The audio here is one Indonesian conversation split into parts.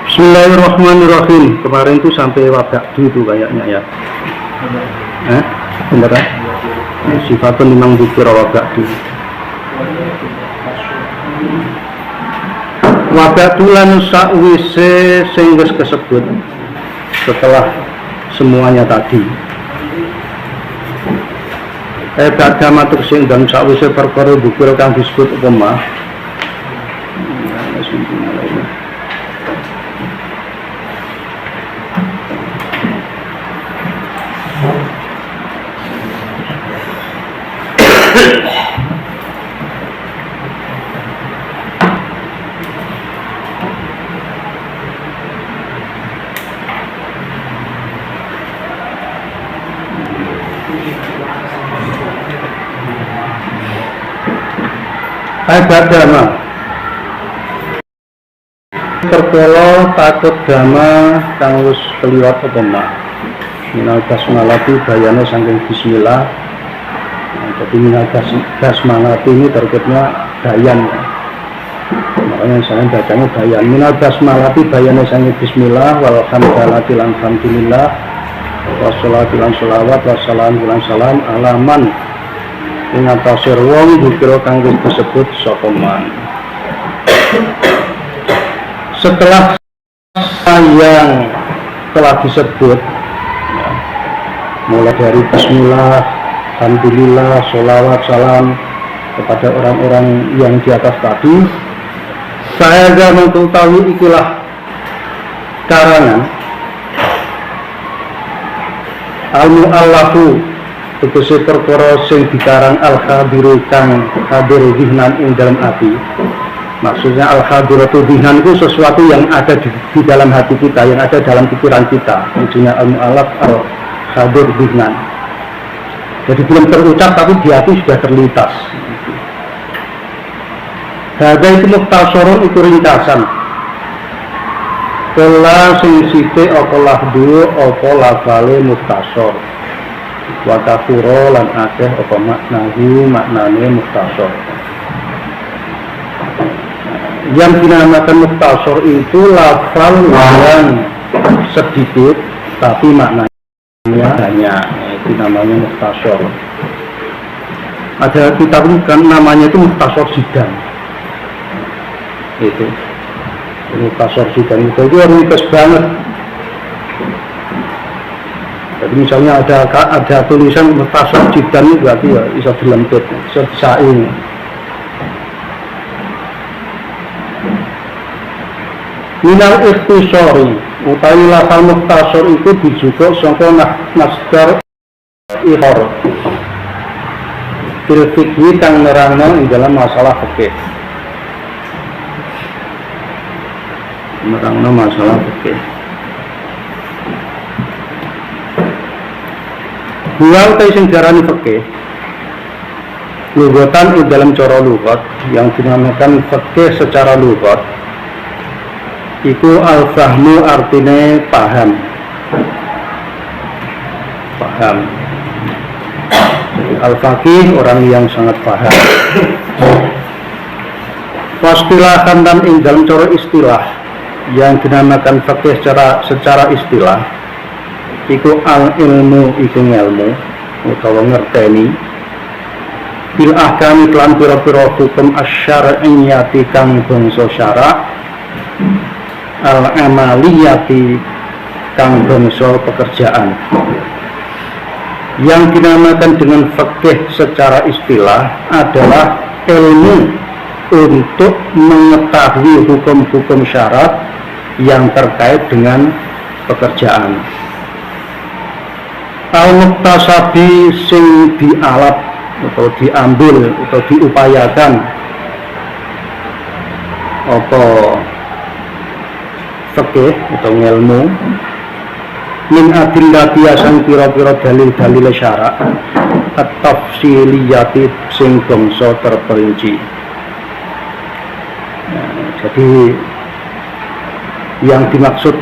Bismillahirrahmanirrahim. Kemarin tuh sampai wabakdu itu kayaknya ya. Bener kan? Sifatun memang dikira wabakdu. Wabakdu lan sakwise sing wis kesebut setelah semuanya tadi. Bada matur sing dan sakwise perkara bukir kang disebut upama. Badama perkara takut dama kang wis keliwat apa mak minal basmalati bayane saking bismillah. Jadi minal basmalati ini terkutnya bayan ya. Makanya saya bacanya bayan minal basmalati bayane saking bismillah walhamdulillahil lan alhamdulillah wassalatu lan sholawat wassalam lan salam alaman ing atase wong dikira kang wis disebut sapa man. Setelah yang telah disebut ya, mulai dari bismillah, alhamdulillah, sholawat, salam kepada orang-orang yang di atas tadi, saya akan mengetahui itulah karangan al-mu'allafu tegese perkara sing dikarang al-hadiru kang hadir dihnan ing dalam hati. Maksudnya al-hadiratu dihnan itu sesuatu yang ada di dalam hati kita, yang ada dalam pikiran kita. Maksudnya al-mu'allaf al-hadir dihnan. Jadi belum terucap tapi di hati sudah terlintas. Hadza itu mukhtasarun itu ringkasan. Kala sing sithik apa lahdu apa lafale mukhtasar. Wa kafuro lan akeh apa maknane mukhtasar. Yang dinamakan mukhtasar itu lafal yang sedikit tapi maknanya banyak, itu namanya mukhtasar. Ada kitab kan namanya itu mukhtasar sidang. Itu mukhtasar sidang itu ringkas banget. Jadi misalnya ada tulisan mukhtasar sidang itu berarti ya bisa dilempit, bisa disaing. Minal ikhtisari utawi lafal mukhtasar itu dijukuk saka masdar ihor fil fikhi kang nerangno ing dalam masalah fikih. Nerangno masalah fikih. Buang tay sing diarani fikih lugatan ing dalam cara lugat yang dinamakan fikih secara lugat iku al-fahmu artine paham. Paham. Al-faqih orang yang sangat paham. Pastilahan dan ing dalam cara istilah yang dinamakan fikih secara istilah iku al-ilmu iku ilmu utawa ngerteni bil ahkam lan pira-pira hukum asy-syar'iyyati kang bangsa syarak al-amaliyati kang bangsa pekerjaan. Yang dinamakan dengan fikih secara istilah adalah ilmu untuk mengetahui hukum-hukum syarat yang terkait dengan pekerjaan. Al-muktasabi sing dialap atau diambil atau diupayakan apa fikih atau ilmu min adillati asan pira-pira dalil-dalil syarak at-tafsiliyati sing bangsa terperinci. Jadi yang dimaksud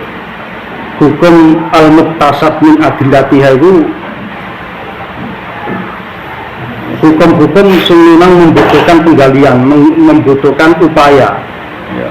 hukum al-muktasab min adillatiha itu hukum-hukum sing memang membutuhkan penggalian, membutuhkan upaya ya.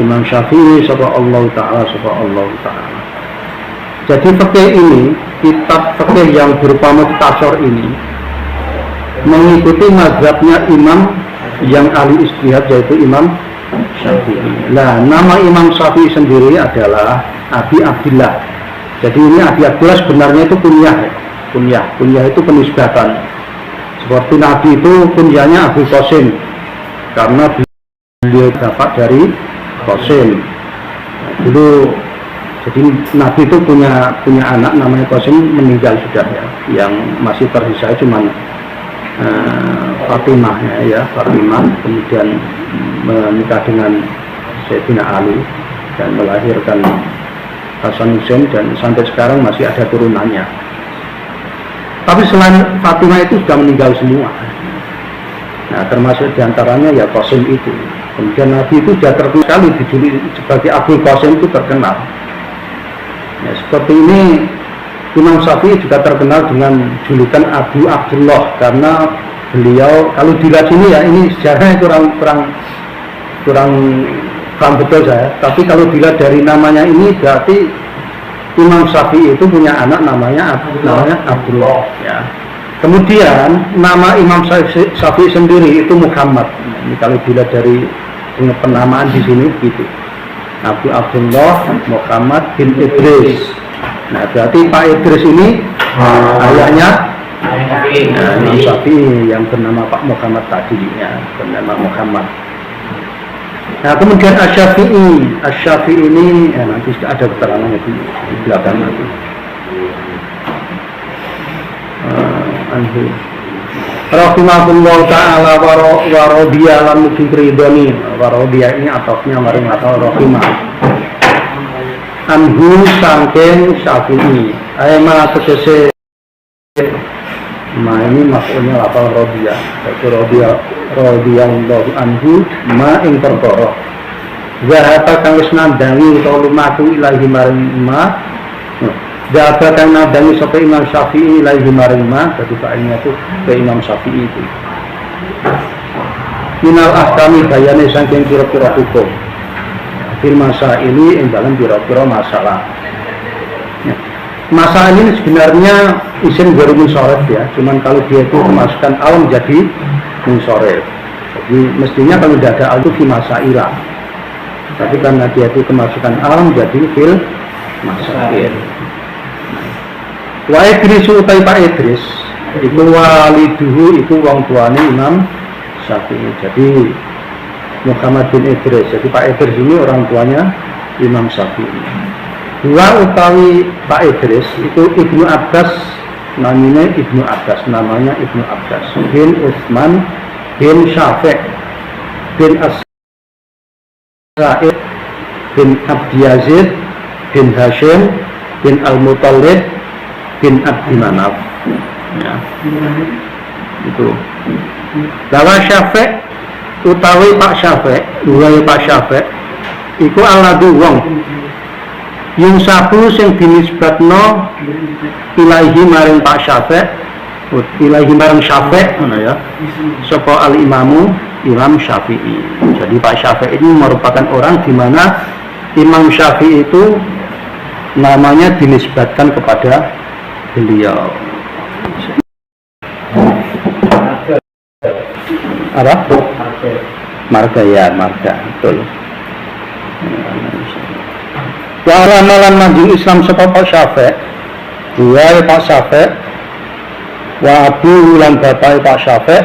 Imam Syafi'i sapa Allah Ta'ala sapa Allah Ta'ala. Jadi fikih ini, kitab fikih yang berupa mukhtasar ini mengikuti mazhabnya imam yang ahli ijtihad, yaitu Imam Syafi'i. Nah, nama Imam Syafi'i sendiri adalah Abi Abdillah. Jadi ini Abi Abdillah sebenarnya itu kunyah itu penisbatan. Seperti Nabi itu kunyahnya Abu Qasim karena beliau dapat dari Qasim. Dulu jadi Nabi itu punya anak namanya Qasim, meninggal sudah ya. Yang masih tersisa cuma Fatimah ya, Fatimah, kemudian menikah dengan Sayyidina Ali dan melahirkan Hasan Hussein, dan sampai sekarang masih ada turunannya. Tapi selain Fatimah itu sudah meninggal semua. Nah, termasuk diantaranya ya Qasim itu. Kemudian Nabi itu sudah terkenal sekali, dijuluki sebagai Abdul Qasim, itu terkenal. Ya, seperti ini Imam Syafi'i juga terkenal dengan julukan Abu Abdullah karena beliau, kalau dilihat sini ya, ini sejarahnya kurang betul saya, tapi kalau dilihat dari namanya ini berarti Imam Syafi'i itu punya anak namanya Abdullah ya. Kemudian nama Imam Syafi'i sendiri itu Muhammad. Ini kalau dilihat dari penamaan di sini begitu, Abu Abdullah Muhammad bin Idris. Nah, berarti Pak Idris ini ayahnya Imam Syafi'i yang bernama Pak Muhammad tadi ya, bernama Muhammad. Nah, kemudian Asy-Syafi'i ini ya, nanti ada keterangannya di belakang nanti. Anhu rahimahullah ta'ala wa radiya lan mugi ridhoni. Wa radiya ini atofnya maring atau rahimah. Anhu saking Syafi'i. Ayma tegese ma ini maksudnya lafal radiya. Yaitu radiyallahu anhu ma ing perkara. Zahata kang wis nandangi utawa lumaku ilahi maring ma. Zahata kang nandangi sapa Imam Syafi'i ilahi maring ma, dadi failnya itu ke Imam Syafi'i itu. Minal ahkami bayane saking kira-kira hukum. Fil masaili ing dalam kira-kira masalah. Ya. Masalah ini sebenarnya isim dari munsharif ya, cuman kalau dia itu memasukkan al menjadi munsharif. Jadi mestinya kalau tidak ada al itu fi masailah. Tapi karena dia itu kemasukan al menjadi fil masail. Wa Idris utai Pak Idris itu waliduhu, itu wong tuane Imam Syafi'i. Jadi Muhammad bin Idris. Jadi Pak Idris ini orang tuanya Imam Syafi'i. Dua utawi Pak Idris itu Ibnu Abbas, namanya Ibnu Abbas bin Utsman bin Syafi' bin As-Sa'id bin Abdi Yazid bin Hashim bin Al-Muttalib bin Abdi Manaf ya. Itu bahwa Syafi' utawi Pak Syafi', iku aladu wong yung sabu sing dinisbatno ilahi maring Pak Syafi', ilahi maring Syafi' ya, sapa al-imamu Imam Syafi'i. Jadi Pak Syafi'i ini merupakan orang di mana Imam Syafi'i itu namanya dinisbatkan kepada beliau. Apa? Marga ya, marga betul. Wa ramalan maju Islam sapa Pak Syafi', dua Pak Syafi', wa abu lan bapak Pak Syafi',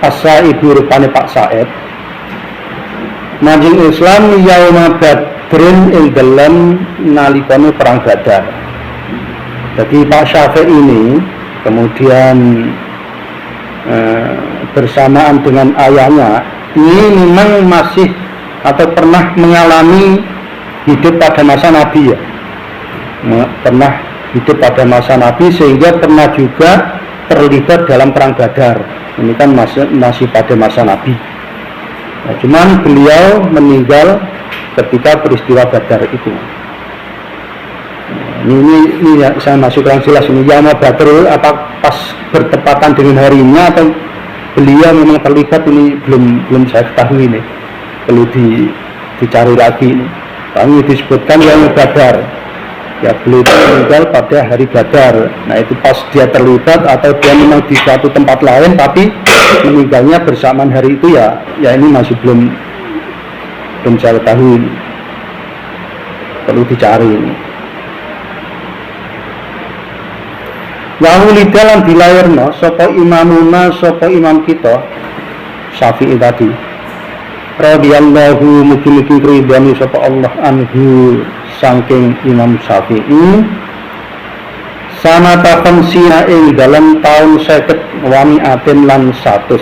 as-Saibu rupane Pak Said. Maju Islam yauma Badrin ing dalem nalikane perang Badar. Jadi Pak Syafi' ini kemudian bersamaan dengan ayahnya ini memang masih atau pernah mengalami hidup pada masa Nabi ya, pernah hidup pada masa Nabi sehingga pernah juga terlibat dalam perang Badar. Ini kan masih pada masa Nabi. Nah, cuman beliau meninggal ketika peristiwa Badar itu. Ini ya, saya masukkan jelas ini Yauma Badr apa pas bertepatan dengan harinya atau beliau memang terlibat, ini belum saya ketahui, ini perlu dicari lagi. Kami disebutkan yang Badar, ya beliau itu meninggal pada hari Badar. Nah itu pas dia terlibat atau dia memang di suatu tempat lain tapi meninggalnya bersamaan hari itu, ya ini masih belum saya ketahui, perlu dicari. Wahulida lan dilairno sapa imamuna, sapa imam kita Syafi'i tadi, radhiyallahu mugi-mugi ridhani sapa Allah anhu saking Imam Syafi'i, sanata khamsina ing dalam tahun 50 wani atin lan 100.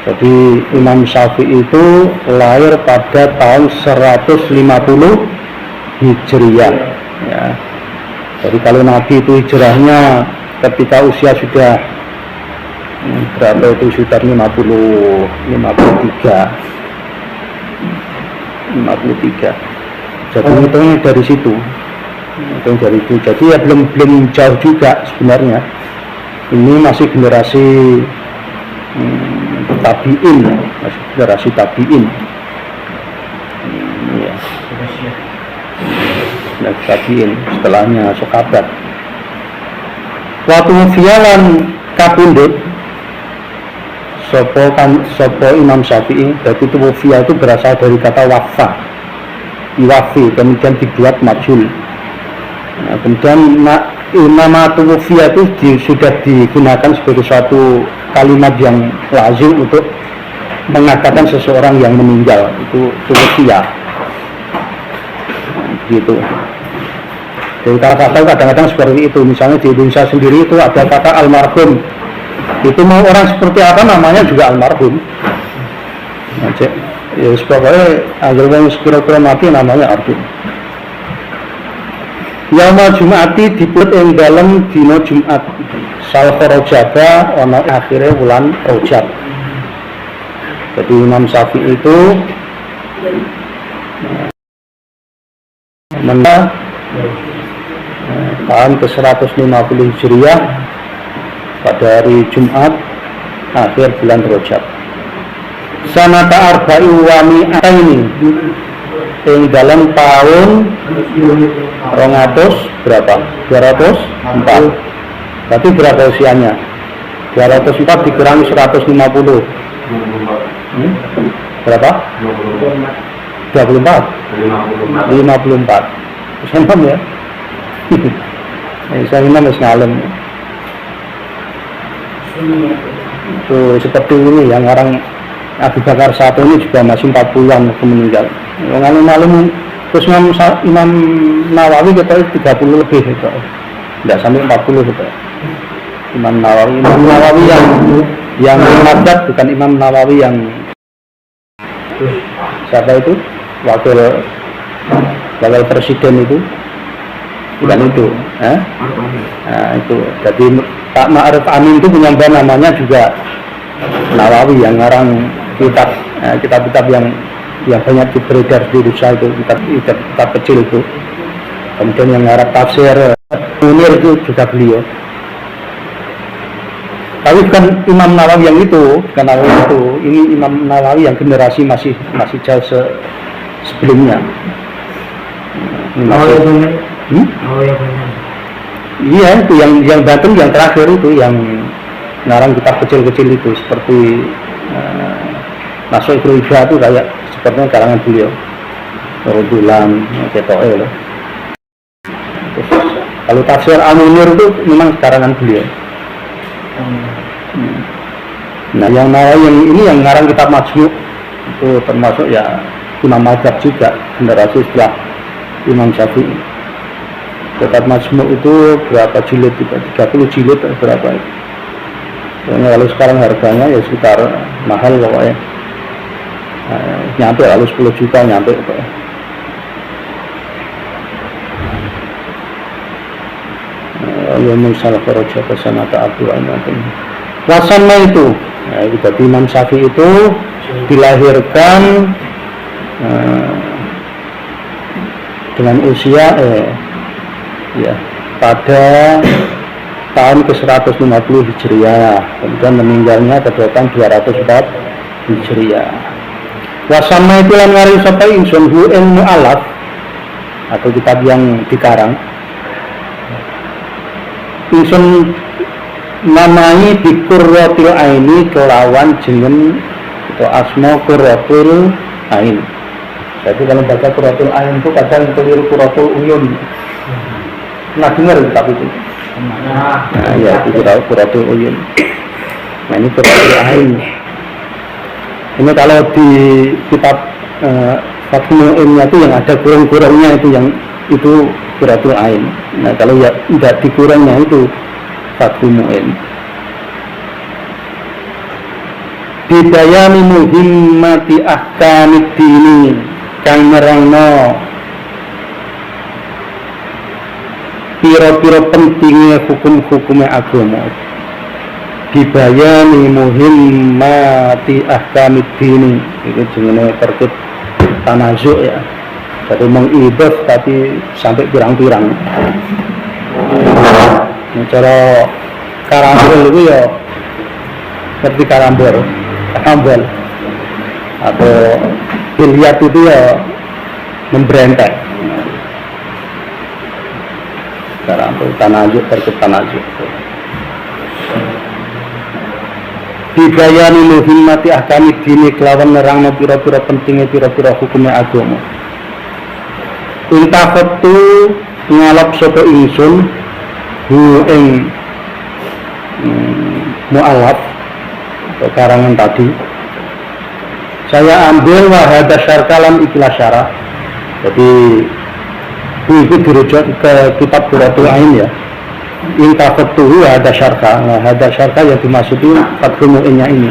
Jadi Imam Syafi'i itu lahir pada tahun 150 Hijriah, ya. Jadi kalau Nabi itu hijrahnya ketika usia sudah berapa itu, sudah 53. Jadi hitungnya dari situ. Jadi ya belum jauh juga sebenarnya. Ini masih generasi tabi'in, masih generasi tabi'in. Ya. Tabi'in setelahnya sahabat. Waktu fialan kapundhut sopo Imam Syafi'i. Jadi itu wafia itu berasal dari kata wafa, iwafi, kemudian dibuat majhul. Nah, kemudian nama wafia itu sudah digunakan sebagai suatu kalimat yang lazim untuk mengatakan seseorang yang meninggal, itu wafia. Gitu. Jadi kata-kata kadang-kadang seperti itu. Misalnya di Indonesia sendiri itu ada kata almarhum. Itu mau orang seperti apa namanya juga almarhum. Nah, ya pokoknya agar orang sekira-kira mati namanya almarhum. Yaumul Jum'ati diput ing dalem dina Jumat. Sal Rajaba ana akhire wulan Rajab. Jadi Imam Syafi'i itu tahun ke-150 Hijriah pada hari Jumat akhir bulan Rajab. Sanata arba'i wa mi'ataini ing dalam tahun 200 berapa? 204. Berarti berapa usianya? 204 dikurangi 150. Berapa? 24. 54. Senam ya. Saya ini masih ngalem. So, seperti ini yang orang Abu Bakar satu ini juga masih 40-an meninggal. Yang ngalem-ngalem terus Imam Nawawi kita 30 lebih gitu. Tidak sampai 40 gitu. Imam Nawawi yang madzhab, bukan Imam Nawawi yang siapa itu? Wakil presiden itu. Bukan itu, nah itu. Jadi Pak Ma'ruf Amin itu penyambang namanya juga Nawawi yang ngarang kitab-kitab yang banyak beredar di Indonesia itu, kitab kecil itu. Kemudian yang ngarang tafsir Munir itu juga beliau. Tapi bukan Imam Nawawi yang itu, bukan Nawawi itu. Ini Imam Nawawi yang generasi masih jauh sebelumnya. Iya, itu yang Banten yang terakhir itu, yang ngarang kitab kecil-kecil itu seperti Masuk Ibrahim itu kayak sepertinya karangan beliau. Rodulan, Ketoe loh. Kalau tafsir Al-Munir itu memang karangan beliau. Nah, yang ini yang ngarang kitab Majmu' itu termasuk ya Imam Madzhab juga, generasi setelah Imam Syafi'i. Kitab Majmu' itu berapa jilid? 30 jilid atau berapa itu? Kalau sekarang harganya ya sekitar mahal pokoknya. Nyampe lalu 10 juta nyampe pokoknya. Ya misal kharaja sanata Abdul Amin. Wasanna itu, ya, jadi Imam Syafi'i itu dilahirkan dengan usia ya pada tahun ke-150 Hijriah, kemudian meninggalnya pada tahun 204 Hijriah. Wasama itu lan ngaring sapa ingsun hu ing mu'alaf atau kitab yang dikarang. Ingsun namai di Qurratul Aini kelawan jeneng atau asma Qurratul Ain. Jadi kalau baca Qurratul Ain itu kadang keliru Qurratul Uyun. Pernah dengar kitab itu? Nah, ya itu tahu Qurratul Uyun. Nah ini Qurratul Ain. Ini kalau di kitab Fathul Mu'innya itu yang ada kurang-kurangnya itu yang itu Qurratul Ain. Nah kalau ya tidak dikurangnya itu Fathul Mu'in. Bidayani muhimmati ahkamid dini kang nerangno piro-piro pentingnya hukum-hukumnya agama. Dibayani muhimmati ahkamid dini itu jenenge tertib tanazuk ya. Jadi mengibah tapi sampai pirang-pirang. Cara karambol itu ya seperti karambol atau biliar itu ya membrentek. Karambol tanazuk tertib tanazuk. Dibayani muhimmati ahkami dini kelawan nerangno pira-pira pentingnya pira-pira hukumnya agama. Intafatu ngalap sapa ingsun hu ing mu'alaf atau karangan tadi. Saya ambil wahada syarkalam ikhlas syarah. Jadi itu dirujuk ke kitab Qurratul Ain ya. Intafatuhu hada syarka. Nah, hada syarka yang dimaksudi Fathul Mu'innya ini.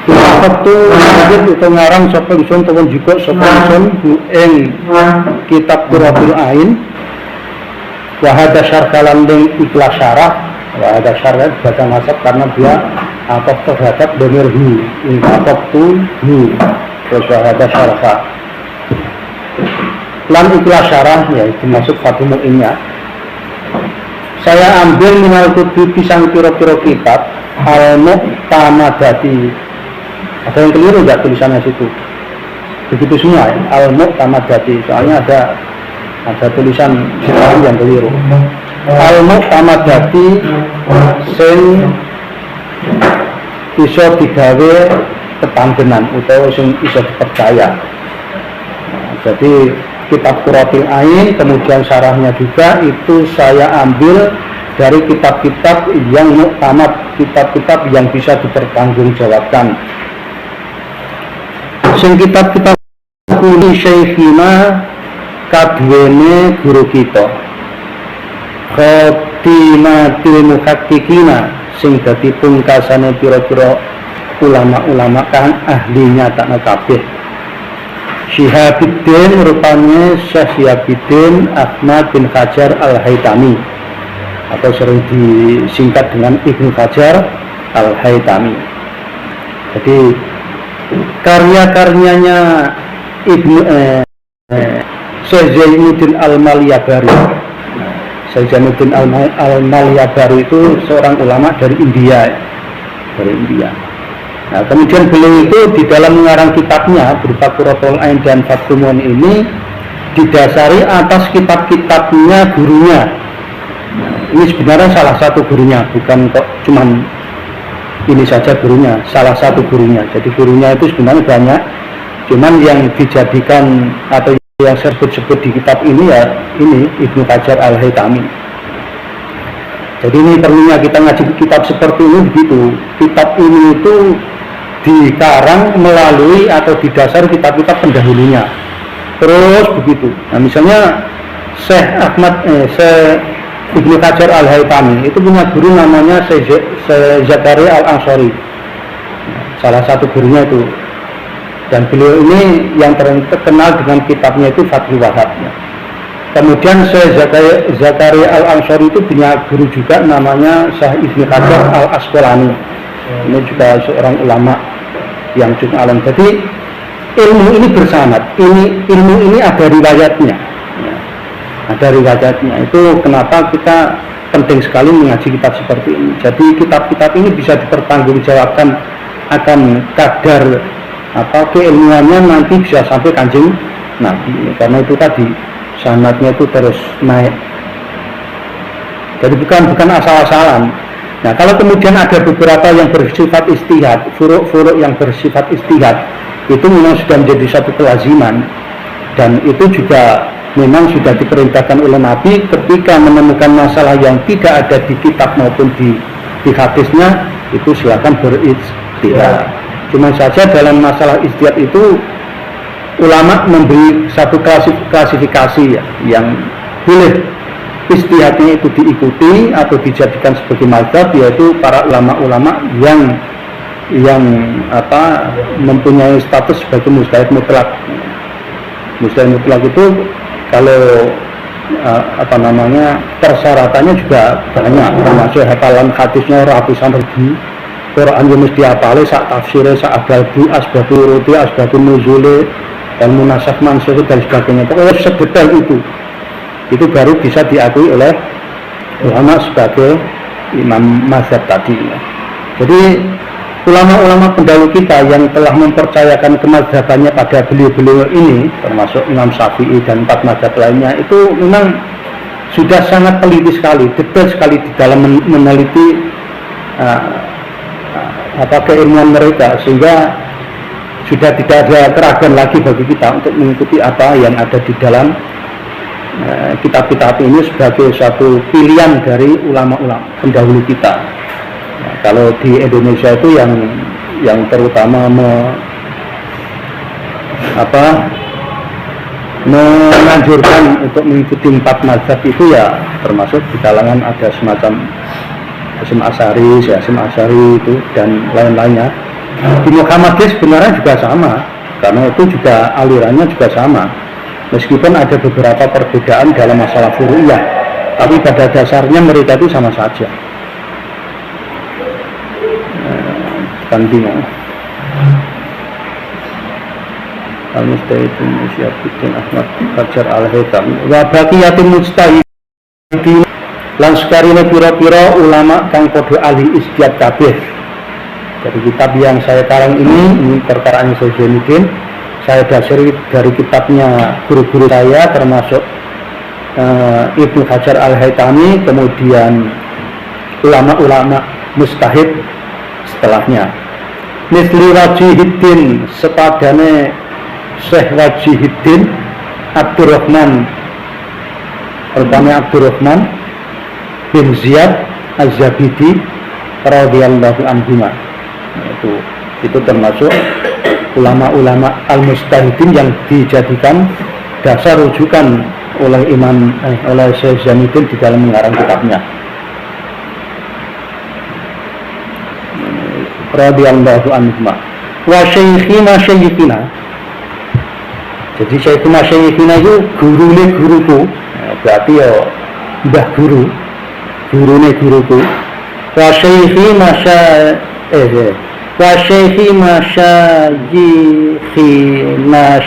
Intafatu itu ngarang sapa ingsun tawon juga sapa ingsun ing kitab Qurratul Ain. Wa hada syarka lan ikhlas syarah. Wa hada syarka baca nasab karena dia ataf terhadap dhamir hu. Intafatuhu terus wa hada syarka. Lan ikhlas syarah ya dimaksud Fathul Mu'innya. Saya ambil minal kutubi pisang piro-piro kitab al-mu'tamadati. Ada yang keliru enggak tulisannya situ? Begitu semua ya, al-mu'tamadati. Soalnya ada tulisan situ yang keliru. Al-mu'tamadati sing iso digawe tetanggenan utawa sing iso dipercaya. Nah, jadi kitab Qurratul Ain, kemudian syarahnya juga itu saya ambil dari kitab-kitab yang mu'tamad, kitab-kitab yang bisa dipertanggungjawabkan. Sing kitab-kitab kuli syekhina kadwene guru kita. Khatimatil muhakkikina sing dadi pungkasane pira-pira ulama-ulama kang ahlinya tak kabeh. Syihabuddin rupanya Syekh Syihabuddin Ahmad bin Hajar Al-Haytami atau sering disingkat dengan Ibnu Hajar Al-Haytami. Jadi karya-karyanya Syekh Zainuddin Al-Malyabari. Syekh Zainuddin Al-Malyabari itu seorang ulama dari India. Nah, kemudian beliau itu di dalam mengarang kitabnya berupa Qurratul Ain dan Fathul Mu'in ini didasari atas kitab-kitabnya gurunya. Nah, ini sebenarnya salah satu gurunya, bukan kok cuman ini saja gurunya, salah satu gurunya. Jadi gurunya itu sebenarnya banyak, cuman yang dijadikan atau yang sebut-sebut di kitab ini ya ini Ibnu Hajar Al-Haytami. Jadi ini perlunya kita ngaji kitab seperti ini begitu. Kitab ini itu dikarang melalui atau didasari kitab-kitab pendahulunya. Terus begitu. Nah misalnya Syekh Ibnu Hajar Al-Haytami itu punya guru namanya Syekh Zakaria Al-Ansori. Salah satu gurunya itu. Dan beliau ini yang terkenal dengan kitabnya itu Fathul Wahab. Kemudian Syekh Zakaria Al-Ansori itu punya guru juga namanya Syekh Ibnu Hajar Al-Asqalani. Ini juga seorang ulama yang cukup alim. Jadi ilmu ini bersanad. Ilmu ini ada riwayatnya. Ada riwayatnya. Itu kenapa kita penting sekali mengaji kitab seperti ini. Jadi kitab-kitab ini bisa dipertanggungjawabkan akan kadar keilmuannya nanti bisa sampai Kanjeng Nabi, karena itu tadi sanadnya itu terus naik. Jadi bukan asal-asalan. Nah, kalau kemudian ada beberapa yang bersifat ijtihad, furuk yang bersifat ijtihad, itu memang sudah menjadi satu kelaziman, dan itu juga memang sudah diperintahkan oleh Nabi ketika menemukan masalah yang tidak ada di kitab maupun di hadisnya, itu silakan berijtihad. Cuma saja dalam masalah ijtihad itu ulama memberi satu klasifikasi ya, yang boleh ijtihadnya itu diikuti atau dijadikan sebagai mazhab, yaitu para ulama-ulama yang mempunyai status sebagai mujtahid mutlak. Mujtahid mutlak itu kalau persyaratannya juga banyak, termasuk hafalan hadisnya ratusan ribu, Quran yang mesti hafale, sak tafsirnya, sak asbabul urudi, asbabun nuzuli, ilmu nasakh mansukh dan sebagainya. Pokoknya sedetail itu baru bisa diakui oleh ulama sebagai imam mazhab tadi ya. Jadi ulama-ulama pendahulu kita yang telah mempercayakan kemazhabannya pada beliau-beliau ini, termasuk Imam Syafi'i dan 4 mazhab lainnya, itu memang sudah sangat teliti sekali, detail sekali di dalam meneliti keilmuan mereka, sehingga sudah tidak ada keraguan lagi bagi kita untuk mengikuti apa yang ada di dalam kitab-kitab ini sebagai satu pilihan dari ulama-ulama pendahulu kita. Nah, kalau di Indonesia itu yang terutama menganjurkan untuk mengikuti 4 mazhab itu ya, termasuk di kalangan ada semacam Hasyim Asy'ari itu dan lain-lainnya. Di Muhammadiyah sebenarnya juga sama, karena itu juga alirannya juga sama. Meskipun ada beberapa perbedaan dalam masalah furu'iyah, tapi pada dasarnya mereka itu sama saja. Kan bingung. Al-Mustahidin Syafi'in Ahmad Hajar Al-Haytami wa baqiyatul mujtahidin lan sekarine pira-pira ulama kang padha ahli ijtihad kabeh. Jadi kitab yang saya karang ini perkaraan Zainuddin, saya dasari dari kitabnya guru-guru saya, termasuk Ibnu Hajar Al-Haytami, kemudian ulama-ulama mustahid setelahnya. Misli Wajihuddin, sepadane Syekh Wajihuddin Abdurrahman bin Ziyad Az-Zabidi radhiyallahu anhuma. Itu termasuk ulama-ulama al-mustahidin yang dijadikan dasar rujukan oleh Syekh Zainuddin di dalam mengarang kitabnya. Radhiyallahu anhuma. Wa syekhina. Jadi syekhina itu guruku. Berarti ya mbah gurune guruku. Wa syekhi masyayikhina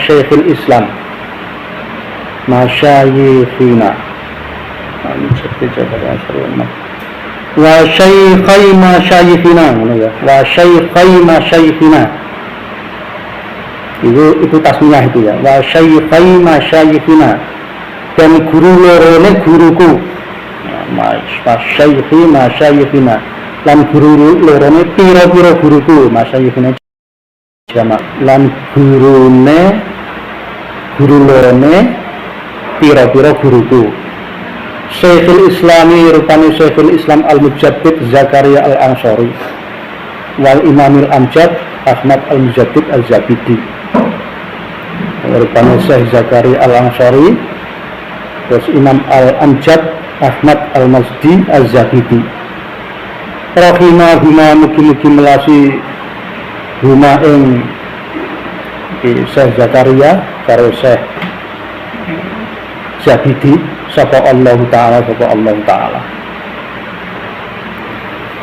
Syekhul Islam. Masyayikhina. Wa syekhi masyayikhina. Itu tasmiyah itu ya. Wa syekhi masyayikhina. Dan guru lorone guruku. Syekhi masyayikhina. Lan guru lorone pira-pira guruku, masyayikhina jamak. Lan guru lorone pira-pira guruku. Syekhul Islami rupani Syekhul Islam Al-Mujaddid Zakaria Al-Ansari wal Imamil Amjad Ahmad Al-Mujaddid Az-Zabidi. Rupani Syekh Zakaria Al-Ansari, terus Imam Al-Amjad Ahmad Al-Masdi Az-Zabidi. Rahimahuma mugi-mugi melasi huma ing Syekh Zakaria karo Syekh Zabidi sapa Allah Ta'ala.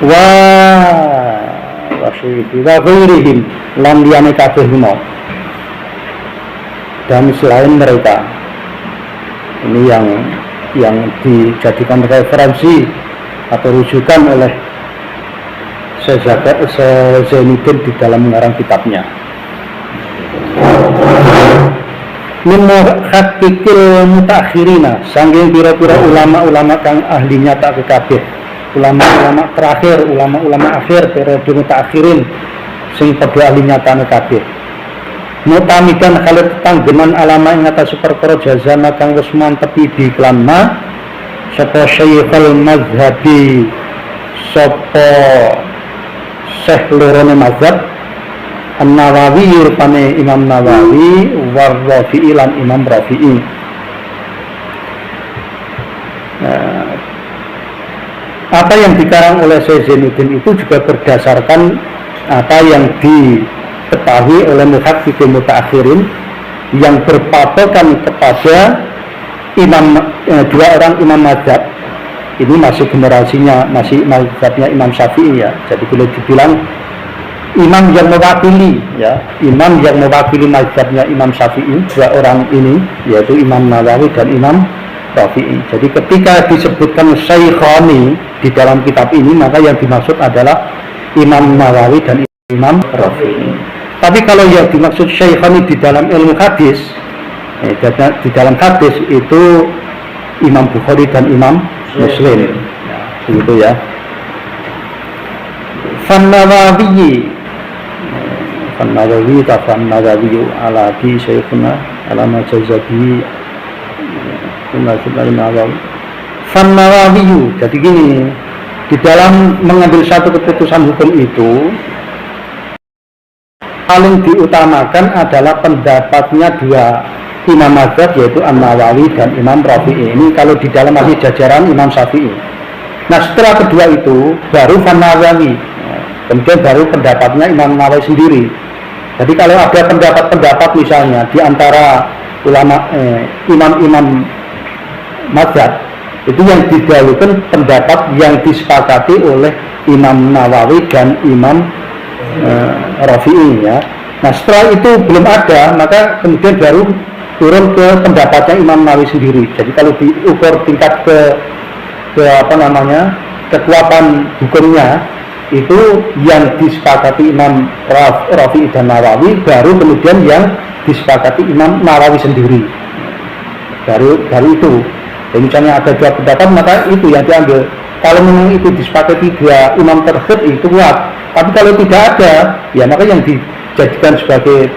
Wa ghairihim lan liyane kabeh huma. Dan selain mereka, ini yang dijadikan referensi atau rujukan oleh Syekh Zainuddin di dalam mengarang kitabnya. min muhakkikil mutaakhirina saking pira-pira ulama-ulama kang ahli nyatakake kabeh, ulama-ulama terakhir, ulama-ulama akhir periode mutaakhirin sing padha ahli nyatane kabeh. Mutamikan kali tetanggenan alama ing atas perkara jazana kang wis mantepi di iklan ma sapa Syekhul Mazhabi, sapa Syekh lorone mazhab An-Nawawi rupane Imam Nawawi war Rafi'i lan Imam Rafi'i. Apa yang dikarang oleh Syekh Zainuddin itu juga berdasarkan apa yang diketahui oleh muhaqqiqin mutaakhirin yang berpatokan kepada dua orang imam mazhab. Ini masih generasinya, masih mazhabnya Imam Syafi'i ya. Jadi boleh dibilang imam yang mewakili ya, imam yang mewakili mazhabnya Imam Syafi'i, dua orang ini yaitu Imam Nawawi dan Imam Rafi'i. Jadi ketika disebutkan Syekhani di dalam kitab ini, maka yang dimaksud adalah Imam Nawawi dan Imam Rafi'i. Tapi kalau yang dimaksud Syekhani di dalam ilmu hadis, di dalam hadis itu Imam Bukhari dan Imam Muslim ya, begitu ya. Fan-Nawawi Fan-Nawawi ala di Syekhuna alama jazabi Fan-Nawawi. Jadi gini, di dalam mengambil satu keputusan hukum itu paling diutamakan adalah pendapatnya dua imam mazhab yaitu An-Nawawi dan Imam Rafi'i. Ini kalau di dalam ahli jajaran Imam Syafi'i. Nah setelah kedua itu baru Fan-Nawawi, kemudian baru pendapatnya Imam Nawawi sendiri. Jadi kalau ada pendapat-pendapat misalnya di antara ulama imam-imam mazhab, itu yang didahulukan pendapat yang disepakati oleh Imam Nawawi dan Imam Rafi'i ya. Nah setelah itu belum ada, maka kemudian baru turun ke pendapatnya Imam Nawawi sendiri. Jadi kalau diukur tingkat kekuatan hukumnya, itu yang disepakati Imam Rafi'i dan Nawawi, baru kemudian yang disepakati Imam Nawawi sendiri. Baru itu. Jadi misalnya ada dua pendapat, maka itu yang diambil. Kalau memang itu disepakati dua imam tersebut itu kuat. Tapi kalau tidak ada, ya maka yang dijadikan sebagai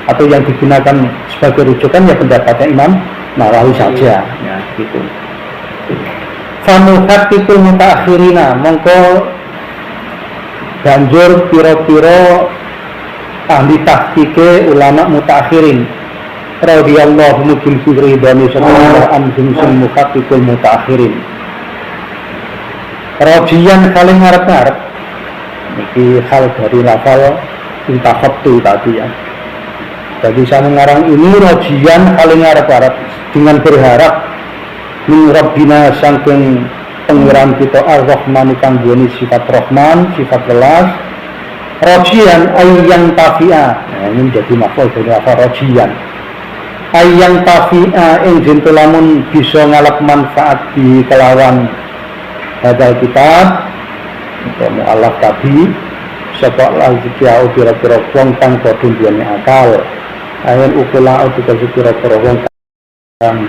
atau yang digunakan sebagai rujukan ya pendapatnya Imam Nawawi saja. Ya, gitu. Famuhaqqiqul mutaakhirina mongko banjur piro-piro ahli tahqiqe ulama mutaakhirin radhiyallahu mubil ridhani sallallahu anhum sing muhaqqiqul mutaakhirin rajian kali ngarep-ngarep iki hal dari lafal intahabtu tadi ya. Jadi saya mengarang ini rajian kali ngarep-ngarep dengan berharap min rabbina saking pengiran kita ar-Rahman kang duweni sifat Rahman, sifat welas. Rajian ayyang tafi'a. Nah, ini menjadi maf'ul dari lafal rajian. Ayyang tafi'a ing jentu lamun bisa ngalap manfaat di kelawan hadal kitab untuk mu'alaf tadi sapa al-zikya kira-kira wong kang padha duweni akal. Ayen ukula utika kira-kira wong kang.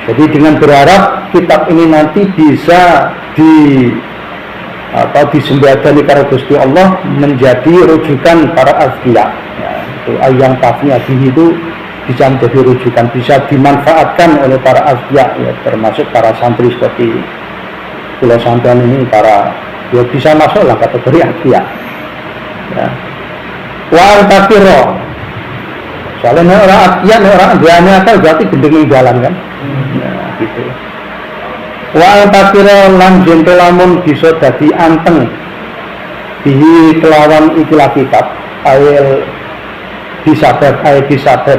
Jadi dengan berharap kitab ini nanti bisa disembadani para Gusti Allah menjadi rujukan para azkiya. Ya, itu ayang tafnya itu bisa menjadi rujukan, bisa dimanfaatkan oleh para azkiya, ya, termasuk para santri seperti Pulau Santan ini, para ya bisa masuklah kategori azkiya. Ya. Wa al-tafiro. Soalnya orang azkiya, orang duanya akal berarti gendeng jalan kan. Nah, gitu. Wa al-tafiro lan jento lamun bisa dadi anteng bihi kelawan ikilah kitab ayel disabab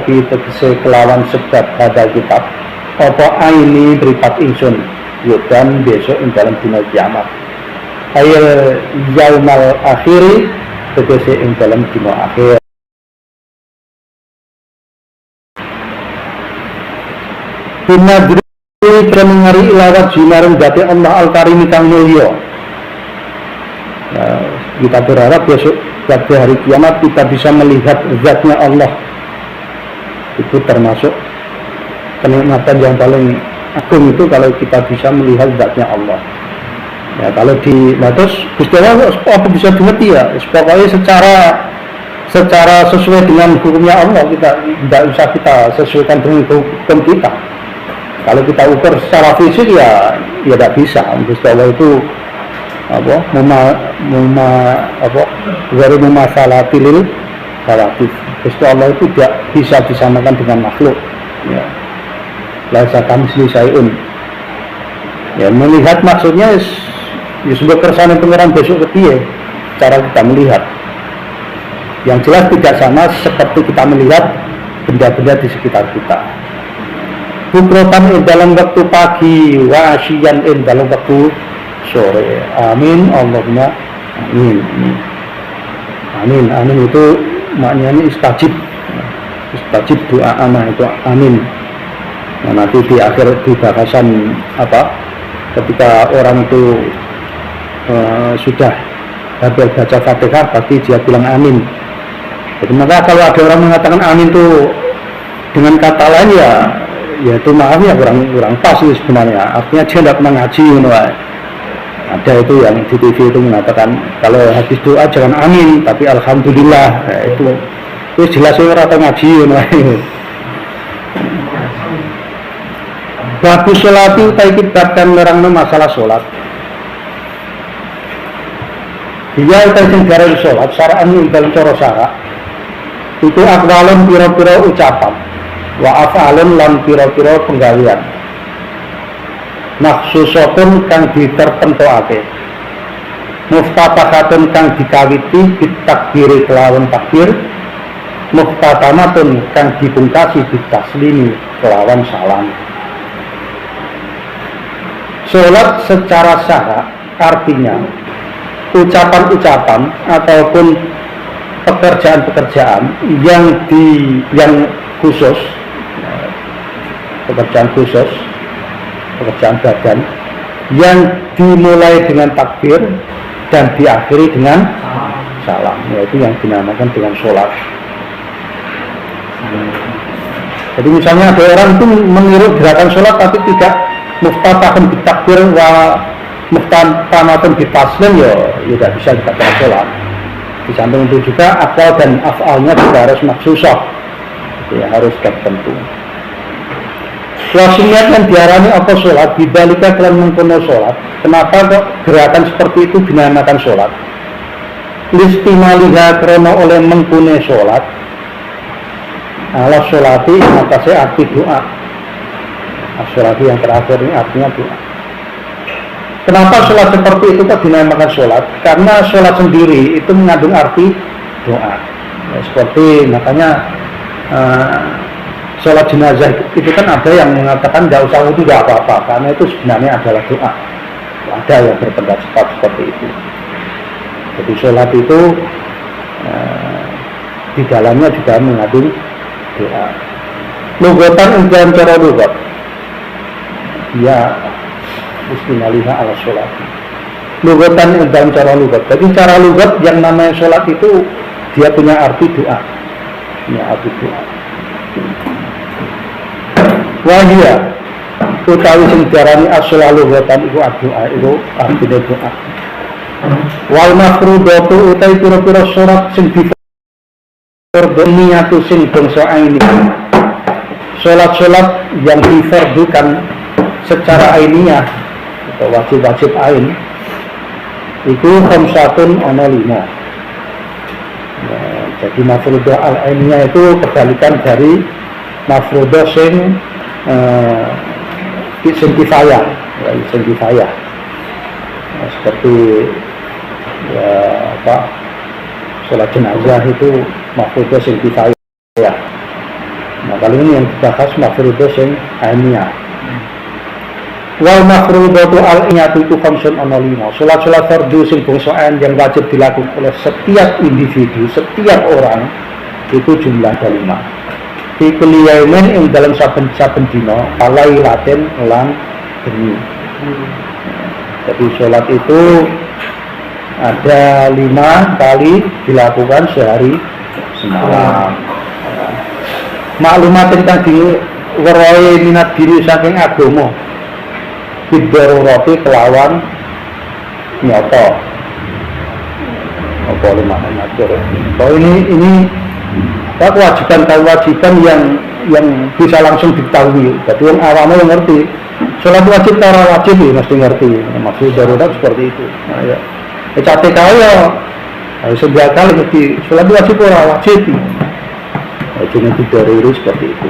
tegese kelawan sebab hadal kitab apa aini beripat ingsun yudan besok ing dalam dina kiamat ayel yaumal akhiri tegese ing dalam dina akhir. Binadri kemengari ilawat jinaring dati Allah al-karimi kang mulya Nah, kita berharap besok pada hari kiamat kita bisa melihat zatnya Allah. Itu termasuk kenikmatan yang paling agung itu kalau kita bisa melihat zatnya Allah. Ya kalau di terus Gusti Allah apa bisa dimengerti ya? Pokoknya secara sesuai dengan hukumnya Allah, kita tidak usah kita sesuaikan dengan hukum kita. Kalau kita ukur secara fisik ya tidak bisa. Gusti Allah itu dari memasalatil relatif. Gusti Allah itu tidak bisa disamakan dengan makhluk. Ya. Laisa kamitslihi syai'un. Ya melihat maksudnya sebuah kersane pengiran besok kepiye cara kita melihat. Yang jelas tidak sama seperti kita melihat benda-benda di sekitar kita. Bukrotan dalam waktu pagi, wa asyian dalam waktu sore. Amin, Allahumma amin. Amin, amin itu maknanya istajib doa anak itu amin. Nah, nanti di akhir di bahasan ketika orang itu sudah habis baca Fatihah pasti dia bilang amin. Jadi maka kalau ada orang mengatakan amin itu dengan kata lain ya itu maaf ya kurang pas sih sebenarnya. Artinya dia tidak pernah ngaji ada itu yang di TV itu mengatakan kalau habis doa jangan amin tapi alhamdulillah. Nah, itu jelas orang ngaji bagus sholat itu kita nerangno masalah sholat. Dia itu singgaran sholat syara'an dalam cara syara' itu aqwalun pira-pira ucapan wa af'alun lan pira-pira penggalian maksusatun kang ditertentokake muftatahatun kang dikawiti bitakbiri kelawan takbir muftatamatun kang dipungkasi bitaslimi kelawan salam. Sholat secara syara artinya ucapan-ucapan ataupun pekerjaan-pekerjaan yang khusus, pekerjaan badan yang dimulai dengan takbir dan diakhiri dengan salam, yaitu yang dinamakan dengan sholat. Jadi misalnya ada orang itu meniru gerakan sholat tapi tidak muftatahun bitakbir wa muftatamatun bitaslim ya tidak bisa dikatakan sholat. Di samping itu juga aqwal dan af'alnya juga harus maksusah, ya harus tertentu. Wasiat yang diarani apa sholat dibalikan dalam mengkono sholat. Kenapa kok gerakan seperti itu dinamakan sholat? Listimaliha krono oleh mengkune sholat ala sholati atasnya arti doa. Sholati yang terakhir ini artinya doa. Kenapa sholat seperti itu kok dinamakan sholat? Karena sholat sendiri itu mengandung arti doa. Ya, seperti makanya sholat jenazah itu kan ada yang mengatakan nggak usah wudu nggak apa-apa karena itu sebenarnya adalah doa. Ada yang berpendapat seperti itu. Jadi sholat itu di dalamnya juga mengandung doa. Lugatan dalam cara lugat. Ya istimaliha ala sholat. Lugatan dalam cara lugat. Jadi cara lugat yang namanya sholat itu dia punya arti doa. Punya arti doa. Wahia utawi sing diarani as-sholatu lugatan iku doa, itu artinya doa. Wal mafrudatu utawi pira-pira sholat sing difardhu sing bangsa aini. Sholat-sholat yang difardukan secara ainiyah atau wajib-wajib ain itu khamsatun ana 5. Jadi mafrudah al-ainiyah itu kebalikan dari mafrudah sing kifayah, seperti sholat jenazah itu mafrudah sing kifayah. Nah kali ini yang dibahas mafrudah sing ainiyah. Wal mafrudatu al-iyatu itu khamsun ana 5. Salat-salat fardu sing bangsa yang wajib dilakukan oleh setiap individu, setiap orang itu jumlah 5. Fi kulli yaumin ing dalam saben-saben dina lailatin lan bengi. Jadi salat itu ada 5 kali dilakukan sehari semalam. Maklumat tentang diri weroe minat diri saking agama bidarurati kelawan nyoto apa lemah ngatur. Bahwa ini kewajiban yang bisa langsung diketahui. Jadi yang awamnya yang ngerti sholat wajib atau wajib ya mesti ngerti. Maksud darurat seperti itu. Nah, ya. Cate kau ya sebuah kali ngerti sholat wajib atau wajib. Cuma darurat seperti itu.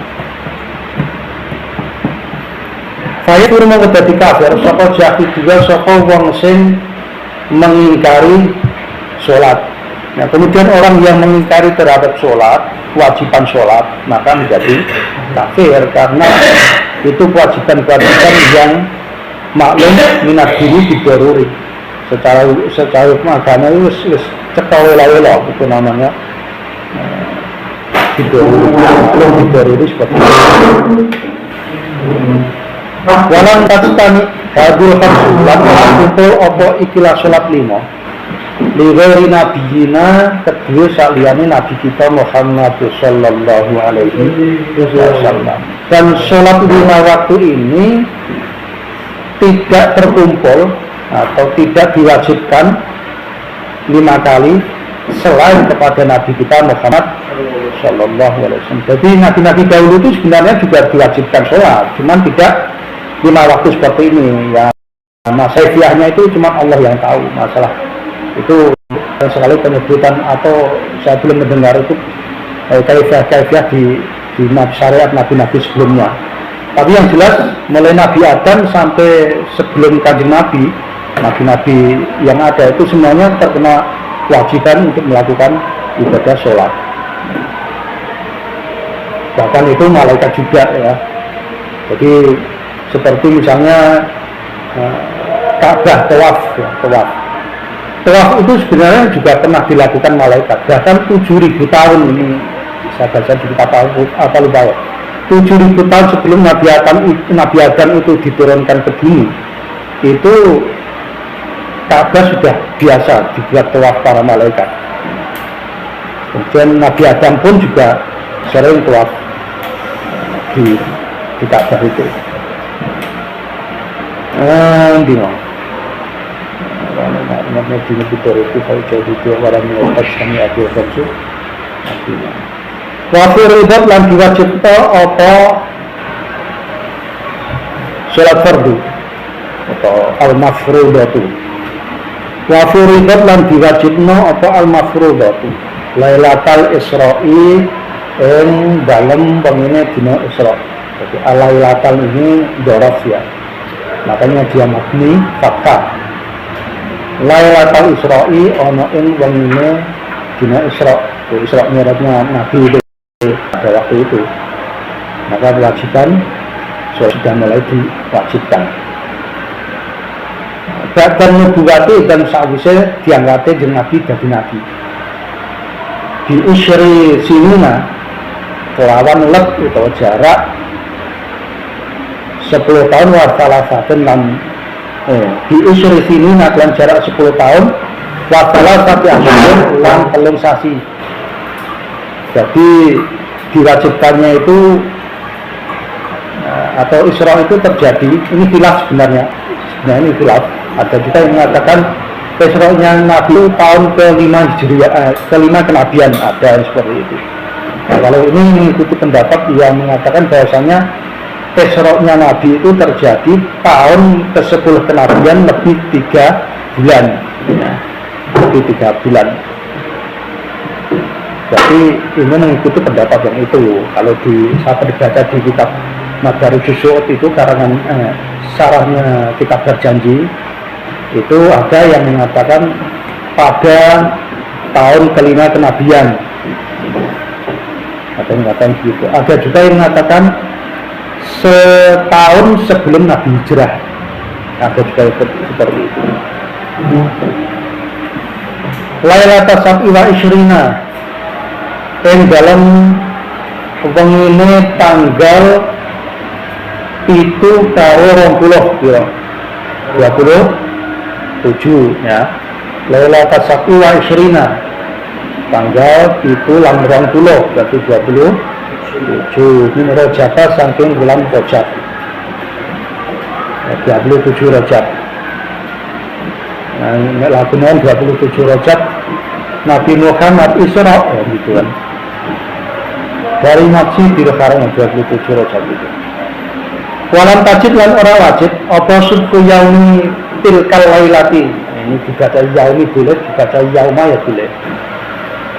Saya turun menjadi kafir. Soko jahit juga soko wong sing mengingkari sholat. Nah, kemudian orang yang mengingkari terhadap sholat, kewajiban sholat, maka menjadi kafir karena itu kewajiban-kewajiban yang maklum minat diri didaruri. Secara agama itu cekawela-wela itu namanya didaruri seperti itu. Walang tatani hadul khamsulan kumpul opo ikilah sholat 5 liwari nabiyina kedua saliyani nabi kita Muhammad sallallahu alaihi wasallam. Dan sholat 5 waktu ini tidak terkumpul atau tidak diwajibkan 5 kali selain kepada nabi kita Muhammad sallallahu alaihi wasallam. Jadi nabi-nabi dahulu itu sebenarnya juga diwajibkan sholat, cuman tidak 5 waktu seperti ini ya. Masalah itu cuma Allah yang tahu masalah itu. Sekali penyebutan atau saya belum mendengar itu kaifiah di syariat nabi-nabi sebelumnya. Tapi yang jelas mulai Nabi Adam sampai sebelum kanjeng Nabi, nabi-nabi yang ada itu semuanya terkena kewajiban untuk melakukan ibadah sholat. Bahkan itu malaikat juga ya. Jadi seperti misalnya Ka'bah, tawaf ya, tawaf itu sebenarnya juga pernah dilakukan malaikat. Bahkan 7.000 tahun ini saya baca di kitab apa lupa ya. 7.000 tahun sebelum Nabi Adam itu diturunkan ke bumi, itu Ka'bah sudah biasa dibuat tawaf para malaikat. Kemudian Nabi Adam pun juga sering tawaf di Ka'bah itu. Namanya di negara itu kalau jadi dua orang yang kami adil konsul wafir idat lan diwajibkan apa sholat fardu atau al-mafrudatu. Wafir idat lan diwajibkan apa al-mafrudatu Lailatul Isra'i yang dalam pengine dina Isra. Jadi al-Lailatul ini dorof ya, makanya dia mabni fathah. Lailatul Isra'i ono ing wengine dina Isra. Isra mi'rajnya Nabi itu pada waktu itu. Maka kewajiban sudah mulai diwajibkan. Dan nubuwati dan sakwise diangkate jeung Nabi dadi nabi. Di isri sinina kelawan let utawa jarak 10 tahun wa salasatin lan di isri sini dalam jarak 10 tahun wasalah tapi akhirnya ulang telung sasi. Jadi diwajibkannya itu atau Isra itu terjadi, ini khilaf sebenarnya ini khilaf. Ada juga yang mengatakan Isra-nya Nabi tahun ke-5 Hijriah, ke-5 kenabian, ada yang seperti itu. Nah, kalau ini mengikuti pendapat yang mengatakan bahwasanya Isra-nya Nabi itu terjadi tahun ke-10 kenabian lebih 3 bulan ya, lebih 3 bulan. Jadi ini mengikuti pendapat yang itu. Kalau saya dibaca di kitab Madarijus Su'ud itu karangan sarahnya kitab Berjanji itu ada yang mengatakan pada tahun ke-5 kenabian, ada yang mengatakan begitu. Ada juga yang mengatakan setahun sebelum Nabi Hijrah, ada juga seperti itu. Lailatul Sab'i wa Ishrina yang dalam wengine tanggal itu karo 27 ya. Lailatul Sabtu wa Isrina, tanggal itu lan 20, berarti 27 min Rajab saking bulan Rajab. 27 Rajab. Nah, lagunan 27 Rajab Nabi Muhammad Isra, gitu kan. Dari Masjid di Lekarang 27 Rajab itu. Walam tajid lan ora wajib apa subku yaumi tilkal lailati. Ini dibaca yaumi boleh, dibaca yauma ya boleh.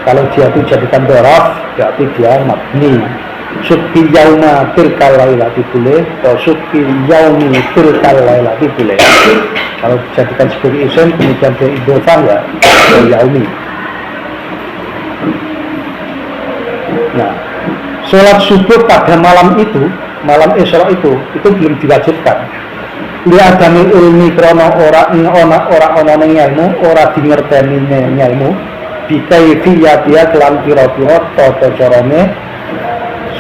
Kalau dia itu jadikan doraf, berarti dia mabni. Subki yauma tilkal lailati boleh, atau subki yaumi tilkal lailati boleh. Kalau dijadikan sebagai isim, kemudian dia idhofah ya yaumi. Nah, sholat subuh pada malam itu, malam Isra itu belum diwajibkan. Dia ada ilmi krono ora ilmu, ora dingerteni ilmu. Bikaifi dia kelan kira-kira tata carane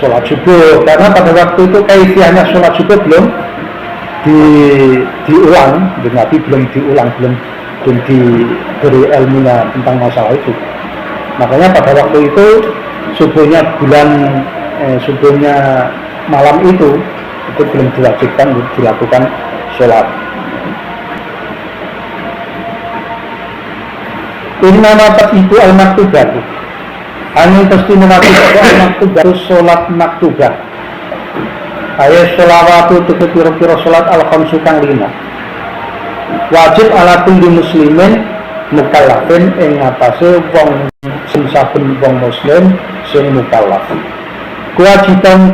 sholat subuh. Karena pada waktu itu kaifiahnya sholat subuh belum diulang, berarti belum diberi ilmunya tentang masalah itu. Makanya pada waktu itu subuhnya malam itu belum diwajibkan dilakukan sholat. Inna matas itu al-maktubah. Angin pasti mengaku al-maktubah sholat maktubah. Ayat sholawatu itu kira-kira sholat al-khamsu kang 5. Wajib ala kulli muslimin mukallafin ing atase wong sing saben wong muslim sing mukallaf. Kewajiban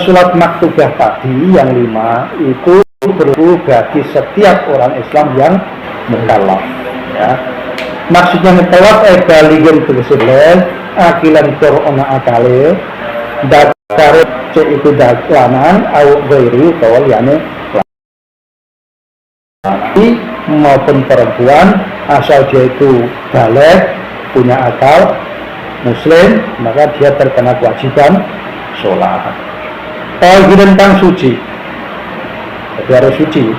sholat maktubah tadi yang 5 itu berlaku bagi setiap orang Islam yang mukallaf. Ya. Maksudnya mukallaf balighun tegese akilan tur ana akale, dakar cek itu lanang au ghairi utawa liyane laki maupun perempuan asal dia itu baligh, punya akal, muslim, maka dia terkena kewajiban sholat. Tahiran kang suci, jadi harus suci.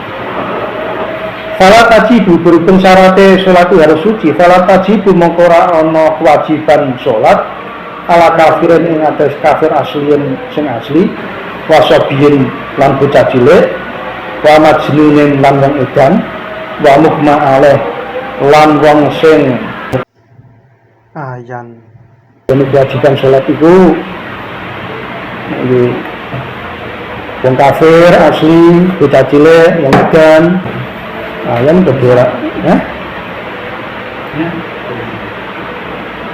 Salat tajibu berhubung syaratnya sholat itu harus suci. Salat tajibu mengkora ono kewajiban sholat ala kafirin ing atas kafir asliin sing asli, wasobiyin lan bocah cilik, wa majnunin lan wong edan, wa mukma aleh lan wong sing ayan. Kewajiban sholat itu wong kafir asli, bocah cilik, wong edan, ayan kedua, ya.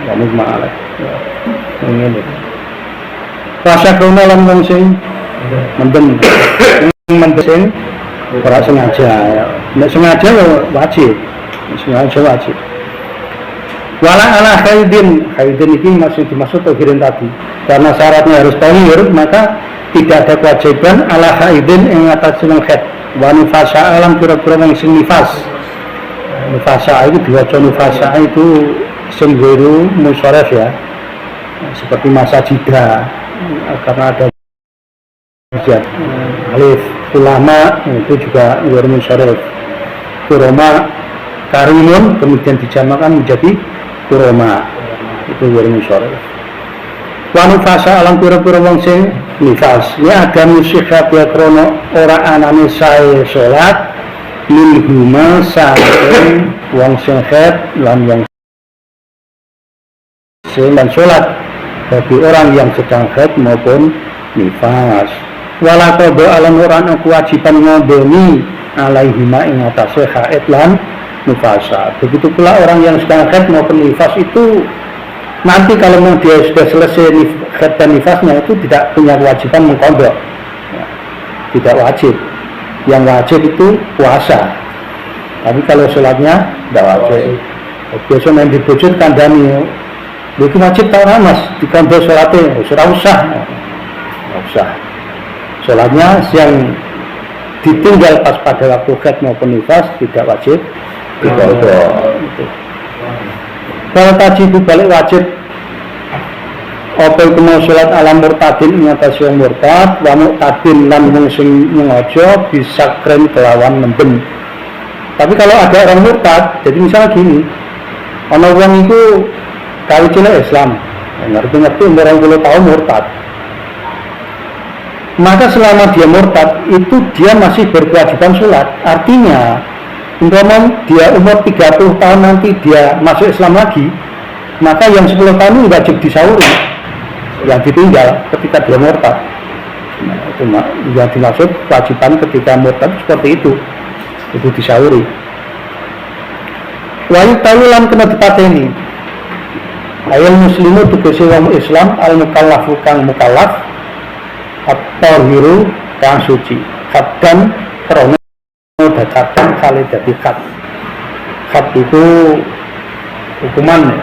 Ya mukma aleh. Ini rasa krono lan wong sing mendem sing ora sengaja. Nek sengaja ya wajib. Sengaja wajib. Wala ala haidin ini masih dimaksud tohirin tadi. Karena syaratnya harus tohir, maka tidak ada kewajiban ala haidin yang atas seneng haid. Wa nifasa alam kira-kira yang sing nifas. Nifasa itu diwaca nifasa itu sing guru musharraf ya. Seperti masa jida, karena ada alif ulama itu juga guru musharraf. Kuroma karimun kemudian dijamakan menjadi kuroma, itu guru musharraf. Wa nifasa alam kira-kira wong sing nifas ya ada musyihat ya krono ora anane sae salat min huma saking wong sing haid lan wong sing salat bagi orang yang sedang haid maupun nifas. Wala qada alam ora ana kewajiban ngobeni alaihima ing atase haid lan nifasa. Begitu pula orang yang sedang haid maupun nifas itu nanti kalau mau dia sudah selesai haid dan nifasnya itu tidak punya kewajiban mengqadha. Ya, tidak wajib. Yang wajib itu puasa. Tapi kalau sholatnya tidak wajib. Biasa main dibujur kandani. Itu wajib tak ramas dikandha sholatnya. Ora usah. Tidak usah. Sholatnya yang ditinggal pas pada waktu haid maupun nifas tidak wajib diqadha. Kalau tajibu balik wajib apa itu mau sholat ala murtadin mengatasi yang murtad wa mu'tadin lan wong sing nyengaja bisa keren kelawan mendem. Tapi kalau ada orang murtad, jadi misalnya gini, Ana wong iku kali cilik Islam, ngerti-ngerti umur 20 tahun murtad. Maka selama dia murtad itu dia masih berkewajiban sholat. Artinya umpama dia umur 30 tahun nanti dia masuk Islam lagi, maka yang 10 tahun ini wajib disauri, yang ditinggal ketika dia murtad. Nah, itu yang dimaksud kewajiban ketika murtad seperti itu disauri. Wahyu tawilan kena dipateni. Ayat muslimu tegese wong Islam al mukallafu kang mukallaf at-tahiru kang suci. Khadan krana dacatan kali dadi khat. Khat itu hukuman.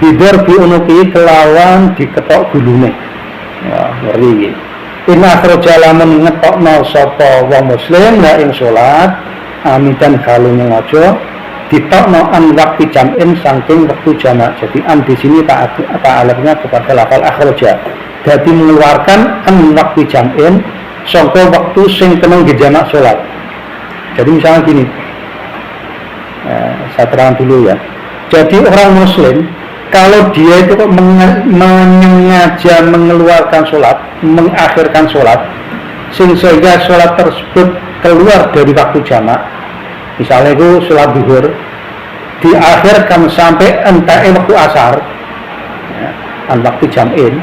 Bidar bi unuki kelawan diketok gulune. Ya, ngeri. Inna akhraja lamun ngetokno sapa wong muslim la ing salat amidan kali ngajo ditokno an waktu jam'in saking waktu jamak. Jadi an di sini tak alafnya kepada lafal akhraja. Jadi mengeluarkan an waktu jam'in sangka waktu sing kena jamak salat. Jadi misalnya gini. Saya terang dulu ya. Jadi orang muslim kalau dia itu menyengaja mengeluarkan sholat, mengakhirkan sholat, sehingga sholat tersebut keluar dari waktu jamak, misalnya itu sholat zuhur, diakhirkan sampai entah waktu asar, ya, waktu jam'in,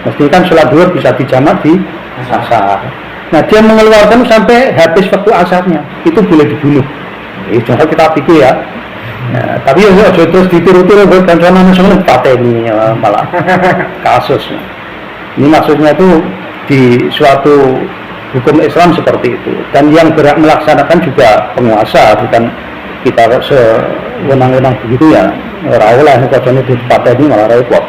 mestinya kan sholat zuhur bisa dijamak di asar. Nah dia mengeluarkan sampai habis waktu asarnya, itu boleh dibunuh. Jangan kita pikir ya. Ya, tapi ya terus ditiru-tiru buat kancanan semua pateni ya, malah kasus. Ini maksudnya itu di suatu hukum Islam seperti itu. Dan yang berhak melaksanakan juga penguasa, bukan kita sewenang-wenang begitu ya. Rawlah kancanan di pateni malah repot.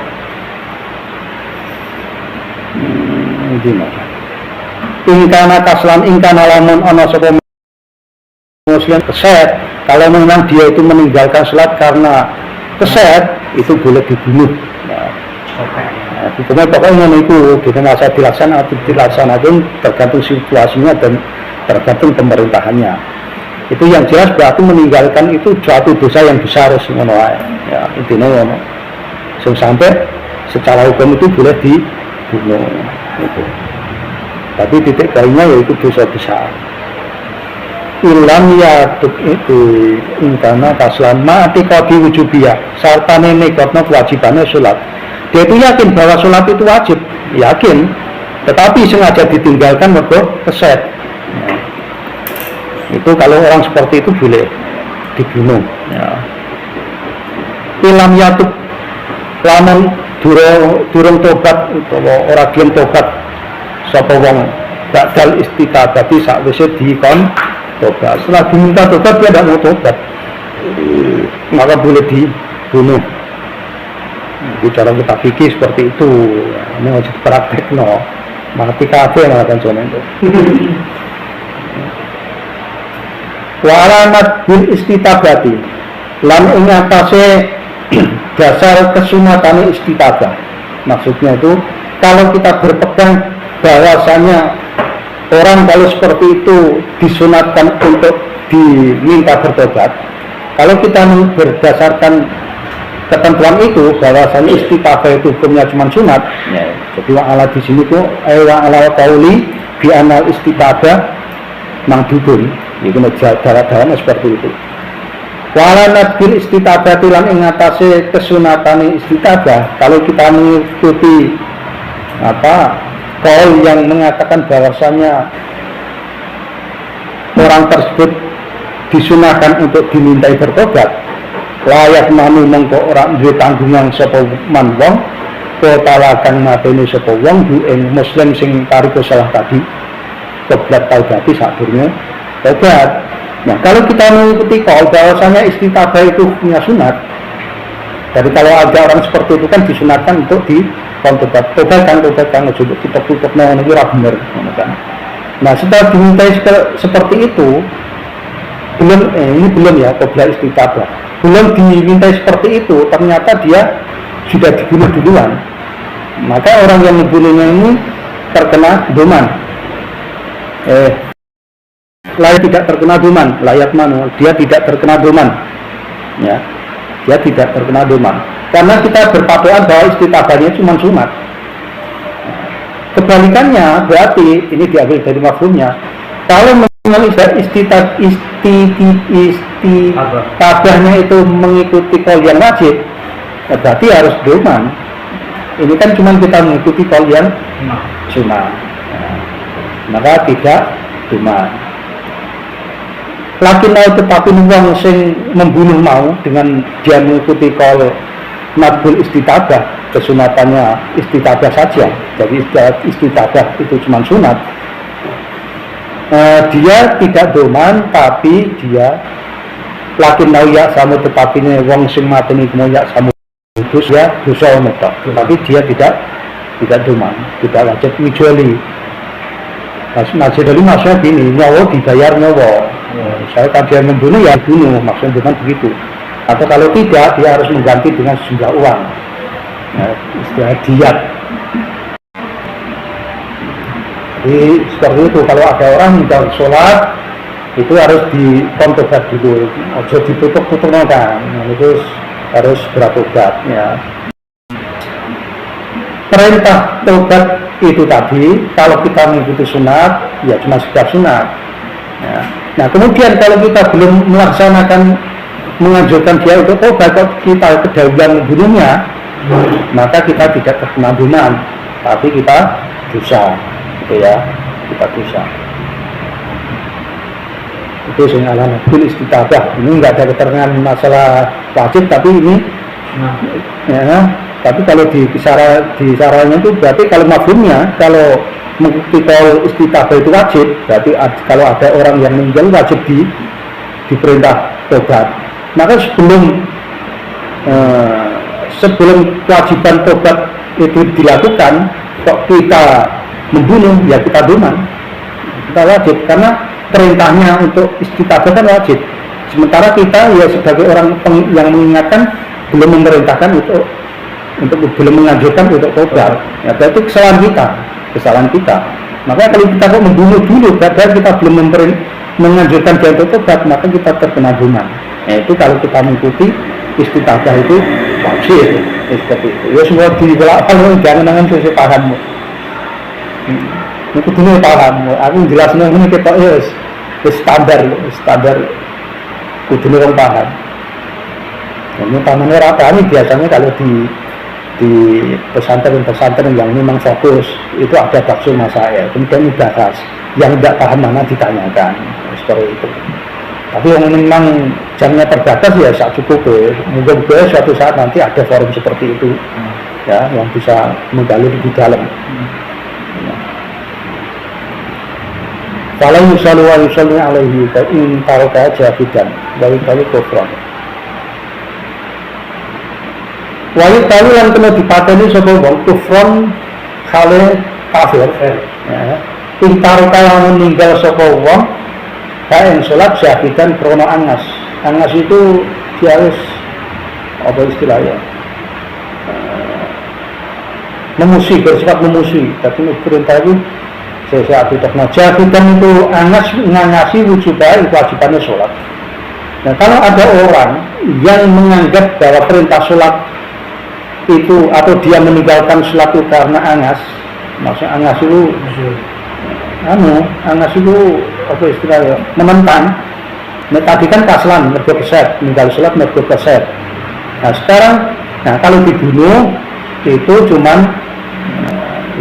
Gimana? Ingkana kaslan ingkana lamun ana sapa muslim keset, kalau memang dia itu meninggalkan sholat karena keset, itu boleh dibunuh. Hukumnya pokoknya itu kita masa dilaksanakan tergantung situasinya dan tergantung pemerintahannya. Itu yang jelas berarti meninggalkan itu suatu dosa yang besar semuanya. Ya intinya sampai secara hukum itu boleh dibunuh. Itu. Tapi titik poinnya yaitu dosa besar. Ilam ya itu ingkana kaslan mati kodi wujubiyah serta nekotno kewajibannya sholat. Dia itu yakin bahwa sholat itu wajib, yakin, tetapi sengaja ditinggalkan mergo keset. Nah, itu kalau orang seperti itu boleh dibunuh. Ya. Ilam ya lamun durung tobat utawa ora gelem tobat sapa wong badal istitabati sakwise dikon tobat. Setelah diminta tobat dia tidak mau tobat, maka boleh dibunuh. Bicara kita fikih seperti itu, ini harus dipraktek mati kafe mengatakan soalnya itu. Walamat bil istitabati lan ing atase dasar kesunatan istitabah. Maksudnya itu kalau kita berpegang bahwasanya orang kalau seperti itu disunatkan untuk diminta bertobat. Kalau kita berdasarkan ketentuan itu bahwasanya istitabah itu hukumnya cuma sunat, ya. Jadi wa'ala di sini tuh wa'ala qauli bi anal istitabah mangdubun. Itu dalam seperti itu. Wa'ala nabil istitabah lan ing atase kesunatan istitabah. Kalau kita mengikuti kaul yang mengatakan bahwasanya orang tersebut disunahkan untuk dimintai bertobat, layak manu mengko orang duwe tanggungan sapa man wong kotalakan mateni sapa wong ing muslim sing tariko salah tadi tobat taubati sadurunge tobat. Nah kalau kita mengikuti kaul bahwasanya istitabah itu punya sunat, jadi kalau ada orang seperti itu kan disunatkan untuk tobat kan untuk tutup ini benar kan. Nah setelah dimintai seperti itu belum ya tobat istitabah, belum dimintai seperti itu ternyata dia sudah dibunuh duluan, maka orang yang membunuhnya ini terkena doman layak tidak terkena doman, layak mana? Dia tidak terkena doman, ya, dia tidak terkena doman. Karena kita berpatokan bahwa istitabahnya cuma sunat. Kebalikannya berarti ini diambil dari mafhumnya. Kalau istitabahnya itu mengikuti qaul yang wajib, ya berarti harus doman. Ini kan cuma kita mengikuti qaul yang sunat, maka tidak doman. Lakin mau tetapi wong sing membunuh mau dengan dia mengikuti qaul madhul istitabah, kesunatannya istitabah saja, jadi istitabah itu cuma sunat, dia tidak doman, tapi dia lakin mau ya samu tetapi ini wong sing mateni mau ya samu kudus ya dosa mutlak, tapi dia tidak doman, tidak wajib mijoli. Masih dari maksudnya gini, nyawa dibayar nyawa, saya kan dia membunuh ya bunuh, maksudnya bukan begitu. Atau kalau tidak, dia harus mengganti dengan sejumlah uang, ya, istilah diat. Jadi seperti itu, kalau ada orang yang sholat itu harus dikontobat dulu, ojo ditutup-tutup kan, itu harus beratobat, ya. Perintah tobat itu tadi, kalau kita mengikuti sunat, ya cuma sekedar sunat, ya. Nah kemudian kalau kita belum melaksanakan, menganjurkan dia untuk tobat, kalau kita kedahuluan membunuhnya, maka kita tidak terkena doman, tapi kita dosa, gitu ya, kita dosa. Itu sing alana bil istitabah. Ini enggak ada keterangan masalah wajib, tapi ini, ya, tapi kalau di kisarannya itu berarti kalau mafhumnya, kalau mengikuti qaul istitabah itu wajib, berarti kalau ada orang yang meninggal wajib diperintah tobat. Maka sebelum kewajiban tobat itu dilakukan, kok kita membunuh, ya kita doman, kita wajib, karena perintahnya untuk istitabah kan wajib. Sementara kita ya sebagai orang yang mengingatkan belum memerintahkan untuk belum menganjurkan untuk tobat, ya berarti kesalahan kita. Maka kalau kita kok membunuh dulu, padahal kita belum menganjurkan dia untuk tobat, maka kita terkena doman. Itu kalau kita mengikuti istitabah itu wajib, seperti itu. Ya semua dibelakang, jangan sesuai pahammu. Itu dulu pahammu. Aku jelasnya ini kita standar kudu orang paham. Ini pahamnya rata ini biasanya kalau di pesantren yang memang fokus itu ada baksul masail, kemudian dibahas. Yang tidak paham mana ditanyakan, seperti itu. Tapi yang memang jamnya terbatas ya saat cukup, mungkin suatu saat nanti ada forum seperti itu, ya, yang bisa menggali lebih dalam. Kalau yusallu wa yusalli alaihi in taraka jahidan dari kali kufran. Wali kali yang kena dipateni sapa wong kufran kale kafir, ya. In taraka yang meninggal sapa wong yang sholat syahidan krono angas. Angas itu dia harus apa istilahnya, memusi, bersifat memusi. Tapi perintah itu saya tidak syahidan itu angas, ngangasi wujudnya kewajibannya sholat. Nah kalau ada orang yang menganggap bahwa perintah sholat itu atau dia meninggalkan sholat itu karena angas, maksudnya angas itu angas itu apa istilahnya, menentang. Nah, tadi kan kaslan, mergo keset, meninggal sholat mergo keset. Nah sekarang, kalau dibunuh itu cuman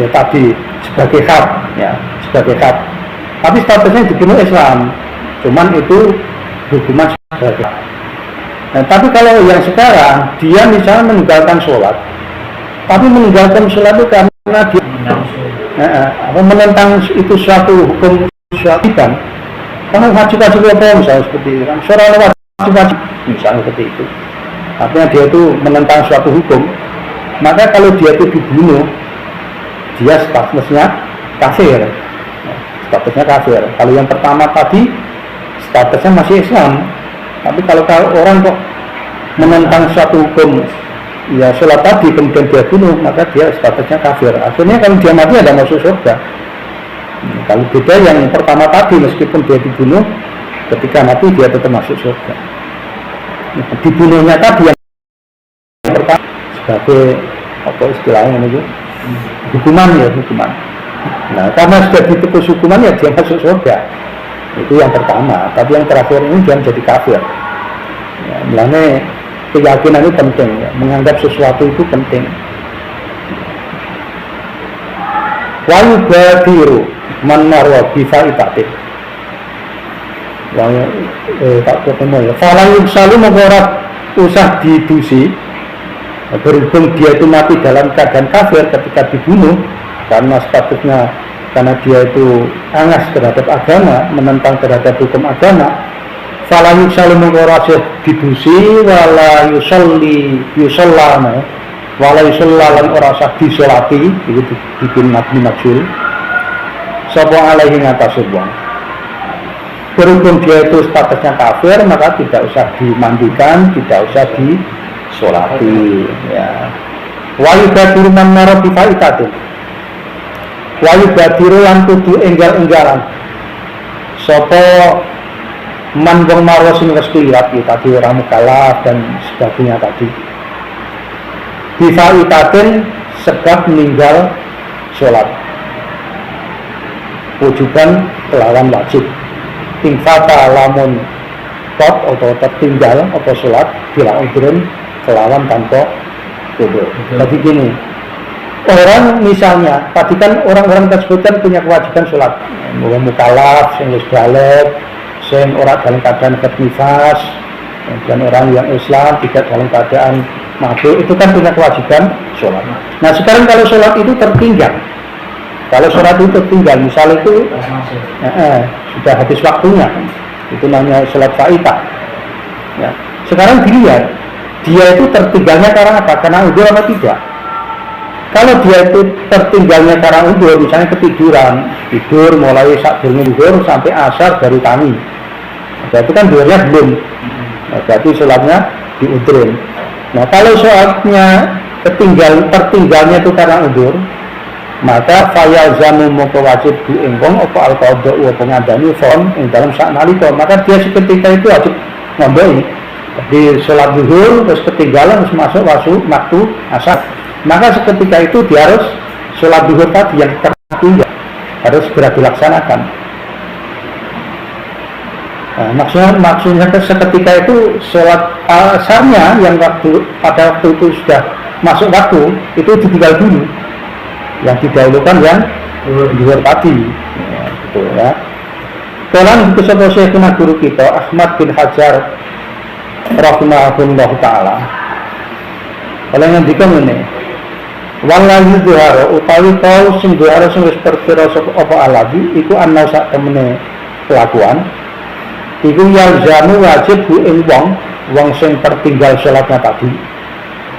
ya tadi sebagai hak, ya sebagai hak. Tapi statusnya dibunuh Islam, cuman itu hukuman sebagai hak. Nah, tapi kalau yang sekarang dia misalnya meninggalkan sholat, tapi meninggalkan sholat itu karena dia menentang itu suatu hukum syariat, karena wajib-wajib apa misalnya seperti itu kan, seorang wajib-wajib misalnya seperti itu, artinya dia itu menentang suatu hukum, maka kalau dia itu dibunuh, dia statusnya kafir, statusnya kafir. Kalau yang pertama tadi statusnya masih Islam, tapi kalau orang kok menentang suatu hukum, ya sholat tadi kemudian dia bunuh, maka dia statusnya kafir. Akhirnya kalau dia mati ada masuk surga. Kalau beda yang pertama tadi, meskipun dia dibunuh, ketika mati dia tetap masuk surga. Dibunuhnya tadi yang pertama sebagai apa istilahnya itu hukuman ya, hukuman. Nah, karena sudah ditebus hukuman ya dia masuk surga. Itu yang pertama. Tapi yang terakhir ini dia menjadi kafir. Ya, mulanya keyakinan itu penting ya. Menganggap sesuatu itu penting. Wa yubadiru man marwa bi fa'idatin. Tak ketemu ya. Fala yusalu mengorap usah didusi. Berhubung dia itu mati dalam keadaan kafir ketika dibunuh karena statusnya, karena dia itu angas terhadap agama, menentang terhadap hukum agama. Fala yusalu mengorap didusi wala yusalli yusallama wala yusallalan ora sah disolati, itu bikin mabni majhul sapa alaihi ngatasé wong. Berhubung dia itu statusnya kafir, maka tidak usah dimandikan, tidak usah disolati ya. Wa yubadiru man mara bi fa'idatin, wa yubadiru lan kudu enggal-enggalan sapa man wong marwa sing wis liwat tadi orang mukallaf dan sebagainya tadi. Bi fa'idatin sebab meninggal sholat wujuban kelawan wajib. Infata lamun kot atau tertinggal atau sholat bila udhurun kelawan tanpa udhur. Jadi gini, orang misalnya tadi kan orang-orang tersebut kan punya kewajiban sholat, mukallaf, sing wis baligh, sing ora dalam keadaan nifas, dan orang yang Islam tidak dalam keadaan mabuk, itu kan punya kewajiban sholat. Nah sekarang kalau sholat itu tertinggal, kalau sholat itu tertinggal, misal itu sudah habis waktunya, itu namanya sholat fa'idah ya. Sekarang dilihat dia itu tertinggalnya karena apa? Karena udzur atau tidak? Kalau dia itu tertinggalnya karena udzur, misalnya ketiduran, tidur mulai saat zuhur sampai asar baru tangi, berarti kan zuhurnya belum, nah, berarti sholatnya diudzurin. Nah kalau sholatnya tertinggalnya itu karena udzur, maka fayalzamu moko wajib diengkong apa al-qadha wa pengadani fon ing dalam sak nalika, maka dia seketika itu wajib ngombe. Jadi sholat zuhur terus ketinggalan terus masuk waktu asar, maka seketika itu dia harus sholat zuhur tadi yang tertinggal harus segera dilaksanakan. Nah, maksudnya seketika itu sholat asarnya yang pada waktu itu sudah masuk waktu itu ditinggal dulu, yang didahulukan yang zuhur tadi ya, gitu ya. Tolong itu sapa Syekhuna guru kita Ahmad bin Hajar rahimahullah taala. Kalau ngendikan ngene, wallahi zuhara utawi tau sing zuhara sing wis perkira sapa apa aladi iku ana sak temene kelakuan iku yalzamu wajib bu ing wong sing tertinggal salatnya tadi.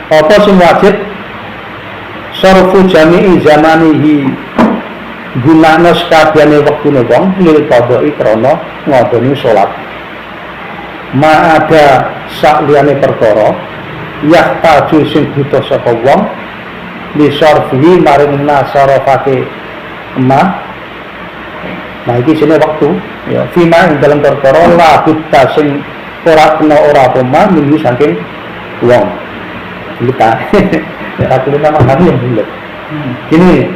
Apa sing wajib? Sarfu jami'i zamanihi gunakna sakabehane wektune wong lil qadha'i krana ngodoni salat. Ma ada sakliyane perkara yahtaju sing butuh sapa wong li sarfihi maring nasarafake ma. Nah iki sine waktu ya fima ing dalam perkara la buta sing ora kena ora apa ma minggu saking wong kita. Ya, aku nama kami yang bulat. Gini,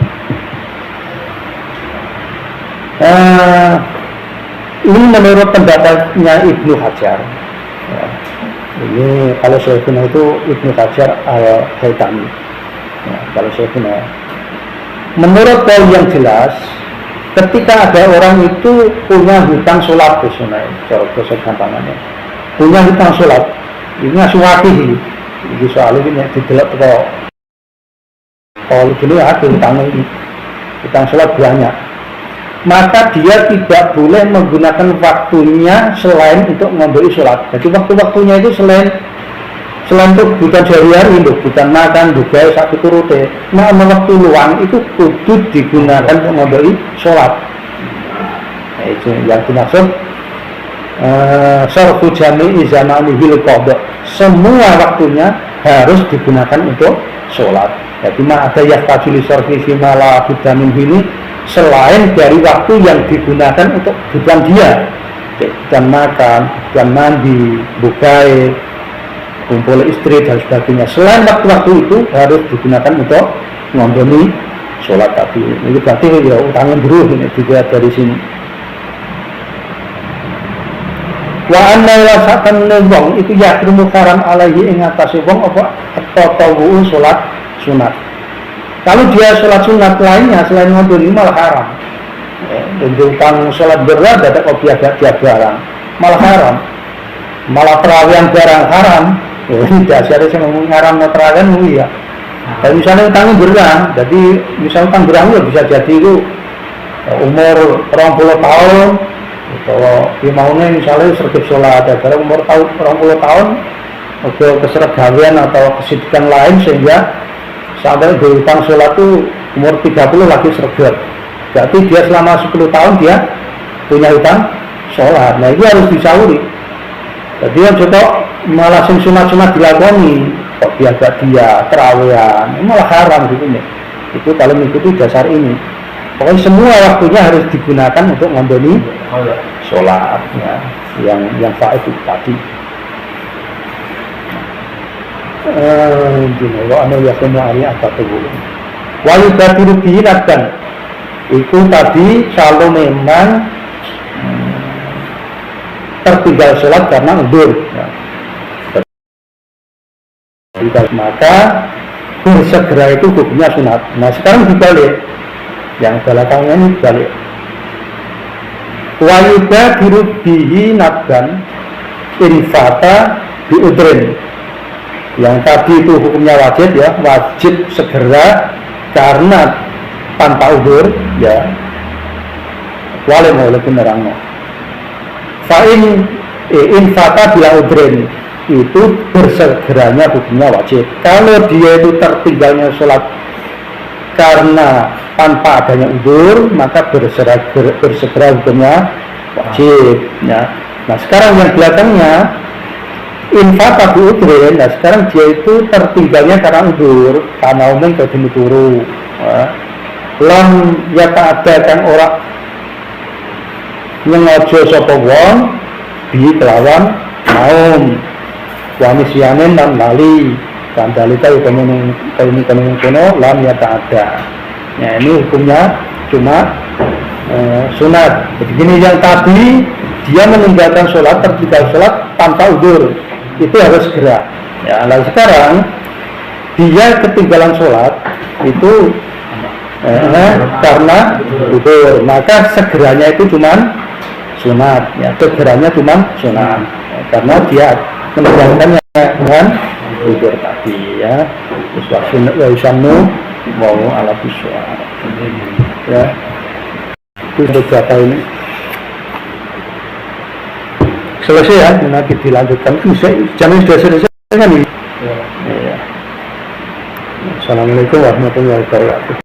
ini menurut pendapatnya Ibnu Hajar. Ya, ini kalau Syekhuna itu Ibnu Hajar al-Haytami. Ya, kalau Syekhuna, menurut poin yang jelas, ketika ada orang itu punya hutang sholat, biasanya, cara bahasa gampangannya, punya hutang sholat, ini asuwati, ini soal ini didelok kok. Kalau dulu ada hutang sholat banyak, maka dia tidak boleh menggunakan waktunya selain untuk membeli sholat. Jadi waktu-waktunya itu selain untuk bukan sehari-hari, bukan makan, juga satu turute. Nah, waktu luang itu kudu digunakan untuk membeli sholat. Nah, itu yang dimaksud sarfu jami'i zamanihil qadha. Semua waktunya harus digunakan untuk sholat. Jadi ada yahtaju li sarfi fi ma la budda min hini selain dari waktu yang digunakan untuk kebutuhan dia, kebutuhan makan, kebutuhan mandi, bukai, kumpul istri dan sebagainya. Selain waktu-waktu itu harus digunakan untuk ngomboni sholat tadi. Ini berarti ya utangnya buruh ini juga dari sini. Wa anna wasakan wong itu yakrimu haram alaihi ing atase wong apa tatawu salat sunat. Kalau dia salat sunat lainnya selain ngomboni malah haram. Utang salat berat ada kok dia barang malah haram. Malah perawian barang haram. Ini dasarnya saya ngomong haram terawian ya. Kalau misalnya utangnya berat, jadi misalnya utang berat bisa jadi itu umur 20 tahun. Kalau maunya misalnya sergap sholat, ada umur 20 tahun atau keseragawian atau kesidikan lain sehingga sampai berutang sholat itu umur 30 lagi sergap. Berarti dia selama 10 tahun dia punya utang sholat. Nah itu harus disauri. Jadi yang coba malah sunat-sunat dilakoni kok dia terawian, malah haram gitu nih. Itu kalau mengikuti dasar ini. Pokoknya semua waktunya harus digunakan untuk ngomboni sholat ya, yang faid itu tadi. Kalau anda yakin hari apa tuh? Wali batiru diingatkan. Itu tadi kalau memang tertinggal sholat karena udur. Ya. Maka bersegera itu hukumnya sunat. Nah sekarang dibalik. Yang belakangnya ini balik. Wayuda dirubihi nadban infata diudrin. Yang tadi itu hukumnya wajib ya, wajib segera karena tanpa udur ya. Wale mau lebih nerangno. Fa'in infata bila udrin itu bersegeranya hukumnya wajib. Kalau dia itu tertinggalnya sholat karena tanpa adanya udur, maka bersegera hukumnya wajib ya. Nah sekarang yang belakangnya infata biudrin, nah sekarang dia itu tertinggalnya karena udur, karena umum ke turu lam ya tak ada kan orang nyengojo sapa wong di kelawan maum wanisyanen dan lali dan dalika ini kono lam ya tak ada. Ya ini hukumnya cuma sunat. Jadi gini, yang tadi dia meninggalkan sholat, tertinggal sholat tanpa udur, itu harus segera. Ya, lalu sekarang dia ketinggalan sholat itu karena udur, maka segeranya itu cuma sunat. Ya, segeranya cuma sunat karena dia meninggalkannya dengan udur tadi ya. Usanu mau alat visual ya. Itu berapa ini selesai ya, nanti dilanjutkan. Jangan sudah selesai kan ini ya. Assalamualaikum warahmatullahi wabarakatuh.